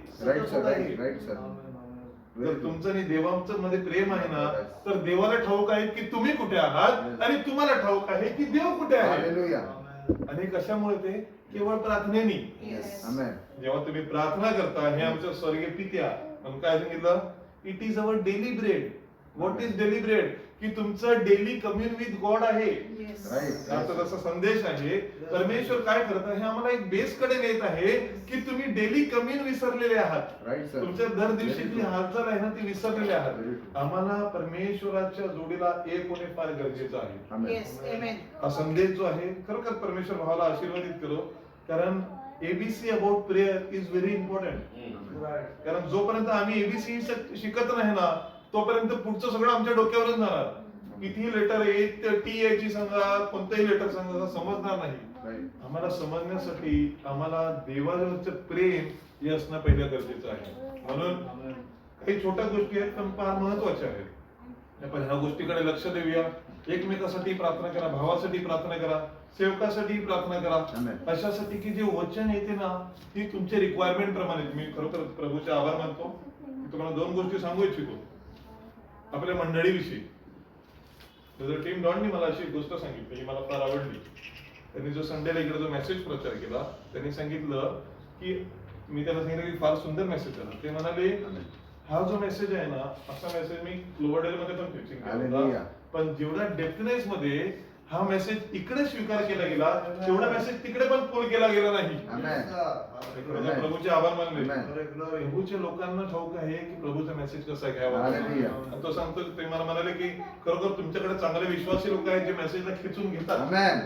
जर तुमचं आणि देवांचं मध्ये प्रेम आहे ना तर देवाला ठाऊक आहे की तुम्ही कुठे आहात आणि तुम्हाला ठाऊक आहे की देव कुठे आहे. आणि कशामुळे ते केवळ प्रार्थनेनी. जेव्हा तुम्ही प्रार्थना करता हे आमच्या स्वर्गीय पित्या म्हणून काय सांगितलं, it is our daily bread. What is daily bread? की तुमचं डेली कम्युन विथ गॉड आहे. जसा संदेश आहे परमेश्वर काय करत आहे, आम्हाला एक बेस कडे नेत आहे की तुम्ही डेली कम्युन विसरलेले आहात. तुमच्या दर दिवशीची हालचाल आहे ना ती विसरलेले आहात. आम्हाला परमेश्वराच्या जोडीला एक होणे फार गरजेचं आहे. हा संदेश जो आहे खरोखर परमेश्वर भावाला आशीर्वादित करो, कारण ABC about prayer is very important. कारण जोपर्यंत आम्ही एबीसी शिकत नाही ना तोपर्यंत पुढचं सगळं आमच्या डोक्यावरच जाणार. किती लेटर येत टी यायची सांगा, कोणतंही लेटर सांगा, समजणार नाही. आम्हाला समजण्यासाठी आम्हाला देवावरचं प्रेम हे असणं पहिलं गरजेचं आहे. म्हणून काही छोट्या गोष्टी आहेत पण फार महत्वाच्या आहेत. आपण ह्या गोष्टीकडे लक्ष देऊया. एकमेकासाठी प्रार्थना करा, भावासाठी प्रार्थना करा, सेवकासाठी प्रार्थना करा, अशासाठी की जे वचन येते ना ती तुमच्या रिक्वायरमेंट प्रमाणे. मी खरोखर प्रभूचे आभार मानतो. मी तुम्हाला 2 गोष्टी सांगू इच्छितो आपल्या मंडळीविषयी. ब्रदर टीम डॉननी मला अशी एक गोष्ट सांगितली जी मला फार आवडली. त्यांनी जो संडेला इकडे जो मेसेज प्रचार केला, त्यांनी सांगितलं की मी त्याला सांगितलं की फार सुंदर मेसेज आहे. ते म्हणाले हा जो मेसेज आहे ना, असा मेसेज मी क्लोवर्डेल मध्ये पण प्रीचिंग केला होता, हालेलुया. पण जेवढा डेप्थनेस मध्ये हा मेसेज इकडे स्वीकार केला गेला तेवढा मेसेज तिकडे पण पुल केला गेला नाही. आमेन. प्रभूचे आभार मानले. आमेन. प्रभूच्या लोकांना ठाऊक आहे की प्रभूचा मेसेज कसा घ्यावा. हालेलुया. आणि तो सांगतो, ते मला म्हणाले की खरोखर तुमच्याकडे चांगले विश्वासी लोक आहेत जे मेसेजला खिचून घेतात. आमेन.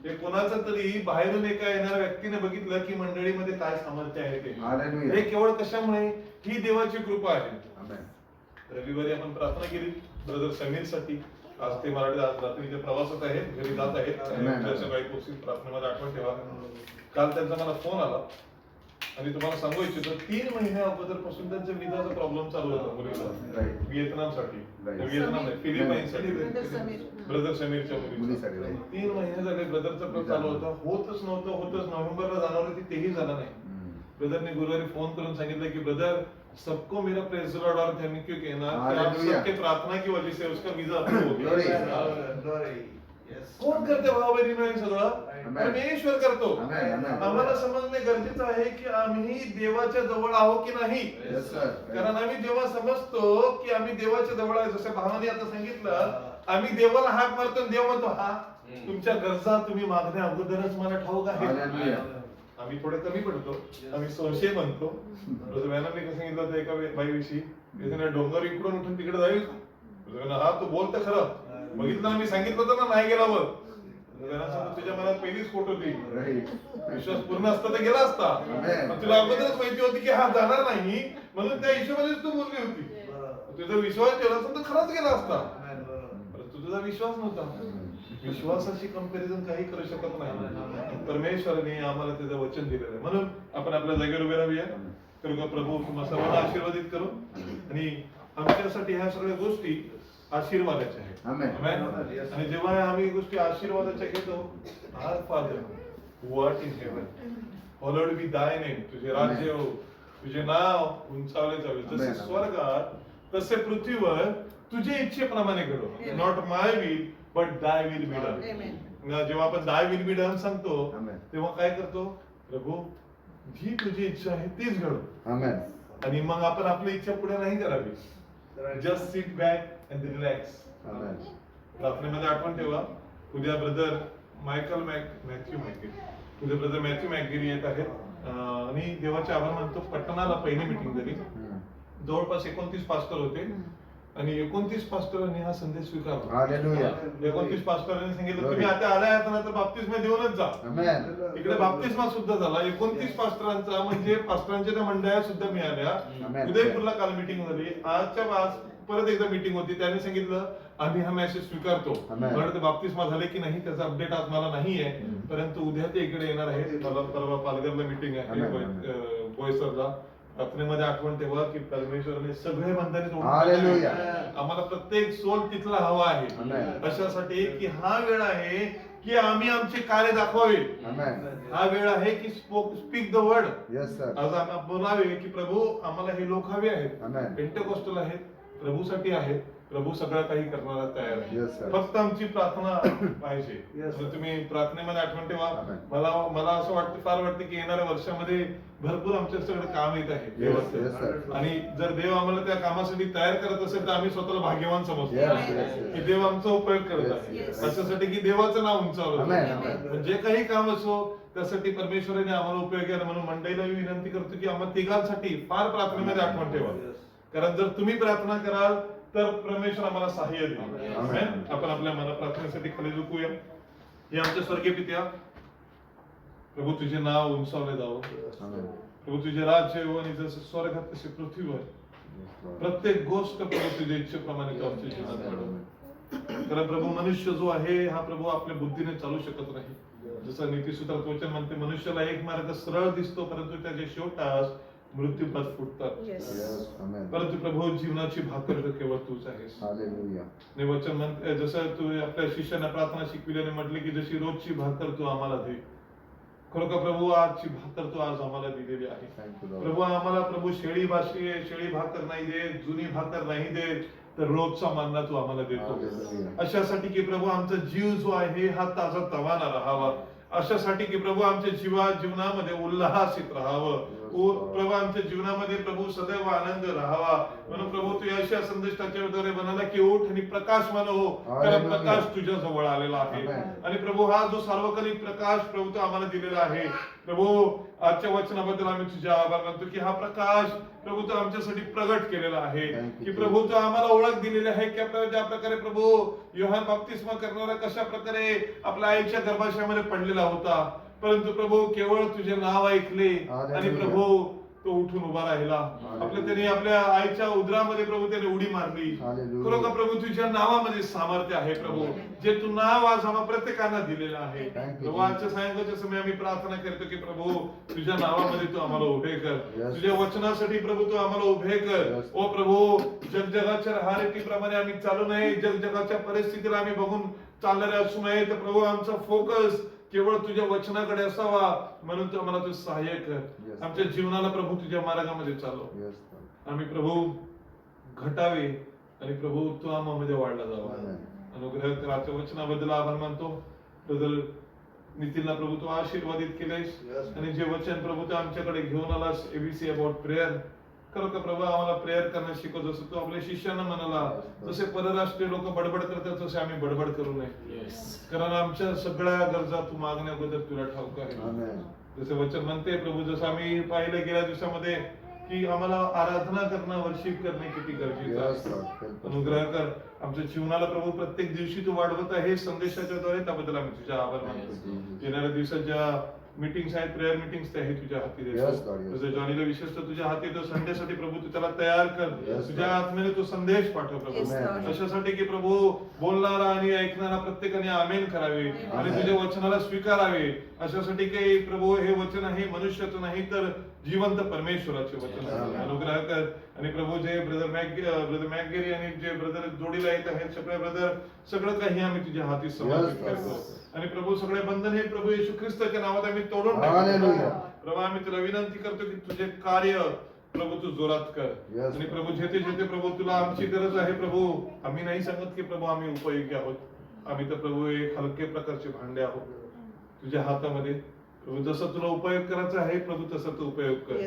हे कोणाचं तरी बाहेरून एका येणाऱ्या व्यक्तीने बघितलं की मंडळीमध्ये काय सामर्थ्य आहे ते. हालेलुया. हे केवळ कशामुळे? ही देवाची कृपा आहे. आमेन. रविवारी आपण प्रार्थना केली ब्रदर समीर साठी. आज ते आज रात्रीच्या प्रवासात आहेत, घरी जात आहेत. उद्या सकाळी पोहोचतील. प्रार्थनेमध्ये आठवण ठेवा. काल त्यांचा मला फोन आला आणि तुम्हाला सांगू इच्छितो 3 महिन्या अगोदर पासून त्यांचा विजाचा प्रॉब्लेम चालू होता मुलीचा. Right. व्हिएतनामसाठी. Right. व्हिएतनाम नाही, फिलिपाईन्ससाठी. ब्रदर समीर. ब्रदर समीरच्या मुलीसाठी, मुलीसाठी. right. 3 महिने झाले ब्रदरचा प्रॉब्लेम चालू होता. होतच नव्हतं. नोव्हेंबरला जाणार होती, तेही झालं नाही. ब्रदरने गुरुवारी फोन करून सांगितलं की ब्रदर सबको मेरा प्रेज लॉर्ड और थैंक यू कहना कि आप हालेलुया. सबके प्रार्थना की वजह से उसका वीजा अप्रूव हो Glory. गया. कोण करते भाऊ बहिणींनो हे सगळं? Amen. परमेश्वर करतो. Amen. Amen. आम्हाला समजणे गरजेचं आहे की आम्ही देवाच्या जवळ आहोत की नाही. Yes, sir. कारण आम्ही जेव्हा समजतो की आम्ही देवाच्या जवळ आहे, जसं भावाने आता सांगितलं, आम्ही देवाला हाक मारतो आणि देव म्हणतो हा तुमच्या गरजा तुम्ही मागण्या अगोदरच मला ठाऊक आहे. हालेलुया. आम्ही थोडे कमी पडतो, आम्ही संशय म्हणतो. मॅनरने कसं सांगितलं होतं एका बाईविषयी, त्याने डोंगर इकडून उठून तिकडे जाईल का? हा तू बोल तर खरं. बघितलं ना, मी सांगितलं होतं ना नाही गेला बघ. त्यांना सांगतो तुझ्या मनात पहिलीच खोट होती. Right. विश्वास पूर्ण असता तर गेला असता. Amen. पण तुला अगोदरच माहिती होती की हा जाणार नाही, म्हणून त्या हिशोबानेच तू बोलली होती. तुझा विश्वास ठेवला असता तर खरंच गेला असता. परंतु तुझा विश्वास नव्हता. विश्वासाची कंपॅरिझन काही करू शकत नाही. परमेश्वराने आम्हाला त्याचं वचन दिलेलं आहे. म्हणून आपण आपल्या जागेवर उभे राहूया. तर प्रभू तुम्हाला सर्वांना आशीर्वादित करू आणि आमच्यासाठी ह्या सगळ्या गोष्टी आशीर्वादाच्या आहेत. Amen. Amen. आणि जेव्हा आम्ही गोष्टी आशीर्वादाच्या घेतो, our father who art in heaven, hallowed be thy name, तुझे राज्य हो, तुझे नाव उंचावले जावे, जसे Amen. स्वर्गात तसे पृथ्वीवर तुझे इच्छेप्रमाणे घडो. Amen. Not my will but दाय विल बी डन. Amen. जेव्हा आपण दाय विल बी डन सांगतो Amen. तेव्हा काय करतो? प्रभू जी तुझी इच्छा आहे तीच घडो. Amen. आणि मग आपण आपली इच्छा पुढे नाही करावी. Just sit back and relax. Amen. प्रार्थनेमध्ये आठवण ठेवा, उद्या ब्रदर मॅथ्यू मॅकगिरी येत आहेत. आणि देवाचे आभार मानतो, पटणाला पहिली मीटिंग झाली. जवळपास 29 पास्टर होते आणि 29 पास्टरांनी हा संदेश स्वीकारला. Hallelujah. 29 पास्टरांनी सांगितलं तुम्ही आता आलाय आता तर बाप्तिस्मा देऊनच जा. Amen. इकडे बाप्तिस्मा सुद्धा झाला. 29 पास्टरांचा म्हणजे पास्टरांच्या त्या मंडळ्या सुद्धा मिळाल्या. Amen. उदयपूरला काल मीटिंग झाली. आजच्या आज परत एकदा मीटिंग होती. त्यांनी सांगितलं आम्ही हा मेसेज स्वीकारतो. Amen. मला ते बाप्तिस्मा झाले की नाही त्याचा अपडेट आज मला नाहीये, परंतु उद्या ते इकडे येणार आहेत. मला परवा पालघरला मीटिंग आहे Amen. बोईसरला. प्रार्थनेमध्ये आठवण ठेवा की परमेश्वराने सगळे बंधने तोडून Hallelujah. टाकले. आम्हाला प्रत्येक सोल तिथला हवा आहे. Amen. अशासाठी की हा वेळ आहे की आम्ही आमचे कार्य दाखवावे. Amen. हा वेळ आहे की speak the word. Yes, sir. आज आम्ही बोलावे की प्रभू आम्हाला हे लोक हवे आहेत. Amen. पेंटेकोस्टल आहेत, प्रभूसाठी आहेत. प्रभू सगळं काही करणारा तयार आहे. Yes, sir. फक्त आमची प्रार्थना पाहिजे. तर तुम्ही प्रार्थनेमध्ये आठवण ठेवा. Amen. मला असं वाटतं, फार वाटतं की येणाऱ्या वर्षामध्ये भरपूर आमच्या सगळं काम येत आहे Yes, yes, देवाचं. sir. आणि जर देव आम्हाला त्या कामासाठी तयार करत असेल तर आम्ही स्वतःला भाग्यवान समजतो Yes, yes, yes. की देव आमचा उपयोग करत आहे. Yes. अशासाठी की देवाचं नाव उंचावलं Amen, जातं. amen. जे काही काम असो त्यासाठी परमेश्वराने आम्हाला उपयोग केला. म्हणून मंडळीला मी विनंती करतो की आम्हाला तिघांसाठी फार प्रार्थनेमध्ये आठवण ठेवा. कारण जर तुम्ही प्रार्थना कराल तर परमेश्वर आम्हाला सहाय्य देईल. Amen. Amen. आपण आपल्या मना प्रार्थनेसाठी खाली झुकूया. हे आमचे स्वर्गीय पित्या, प्रभू तुझे नाव उंचावले जावं. Amen. प्रभू तुझे राज्य हो आणि जसं स्वर्गात तसे पृथ्वीवर Yes, Lord. प्रत्येक गोष्ट प्रभू तुझ्या इच्छेप्रमाणे तू आमच्या जीवनात घडव. कारण प्रभू मनुष्य जो आहे हा प्रभू आपल्या बुद्धीने चालू शकत नाही. जसं नीतिसूत्रात वचन म्हणते, मनुष्याला एक मार्ग सरळ दिसतो परंतु त्याचे शेवटास मृत्यूपद फुटतात. Yes. Yes, amen. परंतु प्रभू जीवनाची भाकर तर केवळ तूच आहेस. Hallelujah. आणि वचन म्हणते, जसं तू आपल्या शिष्यांना प्रार्थना शिकविल्याने म्हटले की जशी रोजची भाकर तू आम्हाला दे. खरोखर प्रभू आजची भाकर तू आज आम्हाला दिलेली आहे. Thank you, Lord. प्रभू आम्हाला प्रभू शेळी भाकर नाही देत, जुनी भाकर नाही देत, तर रोजचा मानना तू आम्हाला देतो. Hallelujah. अशासाठी की प्रभू आमचा जीव जो आहे हा ताजा तवाना राहावा, अशासाठी की प्रभू आमच्या जीवनामध्ये उल्हासित राहावं, प्रभू आमच्या जीवनामध्ये प्रभू सदैव आनंद राहावा. म्हणून प्रभू तू अशा संदेशाच्या द्वारे म्हणाला की उठ आणि प्रकाशमान हो, कारण प्रकाश तुझ्या जवळ आलेला आहे. आणि प्रभू हा जो सार्वकालिक प्रकाश प्रभू तू आम्हाला दिलेला आहे, प्रभू आजच्या वचनाबद्दल आम्ही तुझ्या आभार मानतो की हा प्रकाश प्रभू तू आमच्यासाठी प्रगट केलेला आहे. की प्रभू तू आम्हाला ओळख दिलेली आहे की आपल्याला ज्या प्रकारे प्रभू योहान बाप्तिस्मा करणारा कशा प्रकारे आपल्या आईच्या गर्भाशयामध्ये पडलेला होता, परंतु प्रभू केवळ तुझे नाव ऐकले आणि प्रभू तो उठून उभा राहिला. त्याने आपल्या आईच्या उदरामध्ये प्रभू त्याने उडी मारली. खरोखर प्रभू तुझ्या नावामध्ये सामर्थ्य आहे प्रभू, जे तू नाव आज आम्हा प्रत्येकांना दिलेलं आहे. प्रभू आजच्या सायंकाळच्या समय आम्ही प्रार्थना करतो की प्रभू तुझ्या नावामध्ये तू आम्हाला उभे कर, तुझ्या वचनासाठी प्रभू तू आम्हाला उभे कर. ओ प्रभू जगजगाच्या हारीतीप्रमाणे आम्ही चालू नये, जगजगाच्या परिस्थितीला आम्ही बघून चालणारे असू नये, तर प्रभू आमचा फोकस केवळ तुझ्या वचनाकडे असावा. म्हणून तू आम्हाला तू सहाय्य कर. आमच्या जीवनाला प्रभू तुझ्या मार्गामध्ये चालव. आम्ही प्रभू घटावे आणि प्रभू तू आम्हामध्ये वाढला जावा. अनुग्रह कर. आजच्या वचनाबद्दल आभार मानतो. ब्रदर नितीनला प्रभू तू आशीर्वादित केलेस आणि जे वचन प्रभू तू आमच्याकडे घेऊन आलास, एबीसी अबाउट प्रेयर, खरोखर प्रभू आम्हाला प्रेयर करणं शिकव. जसं तू आपल्या शिष्यांना म्हणाला, जसे परराष्ट्रीय लोक बडबड करतात तसे आम्ही बडबड करू नये, कारण आमच्या सगळ्या गरजा तू मागण्याबद्दल तुला ठाऊक आहे. जसे वचन म्हणते प्रभू, जसं आम्ही पाहिलं गेल्या दिवसामध्ये की आम्हाला आराधना करणं, वर्शिप करणे किती गरजेचं आहे. अनुग्रह कर. आमच्या जीवनाला प्रभू प्रत्येक दिवशी तू वाढवत आहे संदेशाच्या द्वारे, त्याबद्दल आम्ही तुझ्या आभार मानतो. येणाऱ्या दिवसाच्या मीटिंग्स आहेत, प्रेयर मीटिंग्स, ते तुझ्या हाती देतो. जॉनीला विशेषतः तुझ्या हाती तो संडेसाठी प्रभू तू त्याला तयार कर. तुझ्या आत्म्याने तू संदेश पाठव प्रभू, अशासाठी की प्रभू बोलणारा आणि ऐकणारा प्रत्येकाने आमेन करावे आणि तुझ्या वचनाला स्वीकारावे. अशासाठी की प्रभू हे वचन आहे मनुष्याचं नाही तर जिवंत परमेश्वराचे वचन आहे. अनुग्रह कर. आणि प्रभू जे ब्रदर मॅकगेरी आणि जे ब्रदर जोडीला येत आहेत, सगळे ब्रदर सगळं काही आम्ही तुझ्या हाती समर्पित करतो. आणि प्रभू सगळे बंधन हे प्रभू येशू ख्रिस्ताच्या नावात आम्ही तोडून टाकतो. प्रभू आम्ही तुला विनंती करतो की तुझे कार्य प्रभू तू जोरात कर. आणि प्रभू जेथे जेथे प्रभू तुला आमची गरज आहे प्रभू, आम्ही नाही सांगत की प्रभू आम्ही उपयोगी आहोत, आम्ही तर प्रभू एक हलके प्रकारचे भांडे आहोत तुझ्या हातामध्ये. प्रभू जसं तुला उपयोग करायचा आहे प्रभू तसं तू उपयोग कर.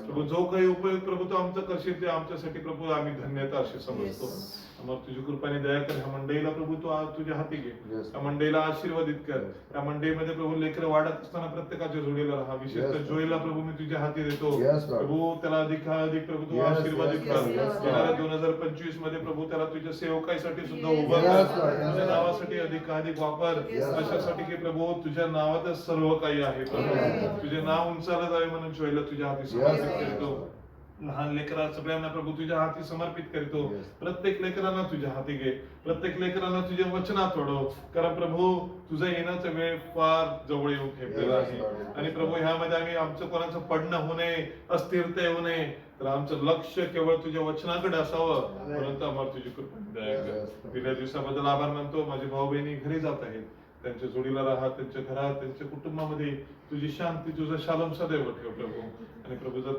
प्रभू जो काही उपयोग प्रभू तू आमचा करशील ते आमच्यासाठी प्रभू आम्ही धन्यता अशी समजतो. आम्हाला तुझी कृपाने दया कर. ह्या मंडळीला प्रभू तू आज तुझ्या हाती घे. त्या मंडळीला आशीर्वादित कर. त्या मंडळीमध्ये प्रभू लेकरं वाढत असताना प्रत्येकाच्या जोडीला राहा. विशेषतः जोईला प्रभू मी तुझ्या हाती देतो. प्रभू त्याला अधिक प्रभू तू आशीर्वादित कर. येणाऱ्या 2025 मध्ये प्रभू त्याला तुझ्या सेवकाईसाठी सुद्धा उभं कर. तुझ्या नावासाठी अधिक वापर. अशासाठी की प्रभू तुझ्या नावातच सर्व काही आहे. तुझे नाव उंचावलं जावे म्हणून जोईला तुझ्या हाती समर्पित करतो. लहान लेकरा सगळ्यांना प्रभू तुझ्या हाती समर्पित करतो. प्रत्येक लेकरांना तुझ्या हाती घे. प्रत्येक लेकरांना तुझ्या वचनात ओढव. कारण प्रभू तुझा येण्याचा वेळ फार जवळ येऊन ठेपलेला आहे. आणि प्रभू ह्यामध्ये आम्ही आमचं कोणाचं पडणं होऊ नये, अस्थिरता येऊ नये, तर आमचं लक्ष केवळ तुझ्या वचनाकडे असावं. परंतु आम्हाला तुझी कृपा दया कर. गेल्या दिवसाबद्दल आभार मानतो. माझे भाऊ बहिणी घरी जात आहेत, त्यांच्या जोडीला राहा, त्यांच्या घरात, त्यांच्या कुटुंबामध्ये तुझी शांती, तुझा शालम सदैव ठेव प्रभू. आणि प्रभू जर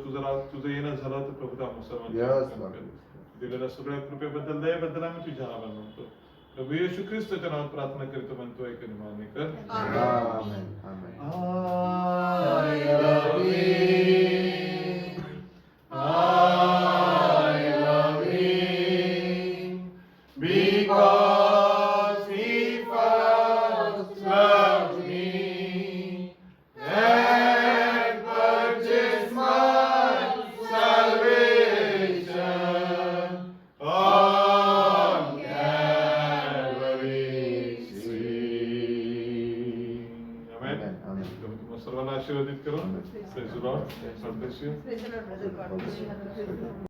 तुझं येणं झालं तर प्रभू आम्ही सर्वांना दिलेल्या सगळ्या कृपेबद्दल, दयेबद्दल आम्ही तुझ्या आभार मानतो. प्रभू येशू ख्रिस्ताच्या नावात प्रार्थना करतो, म्हणतो ऐक आणि मान्य कर. सर्वांना आशीर्वादित करून. Praise the Lord. God bless you.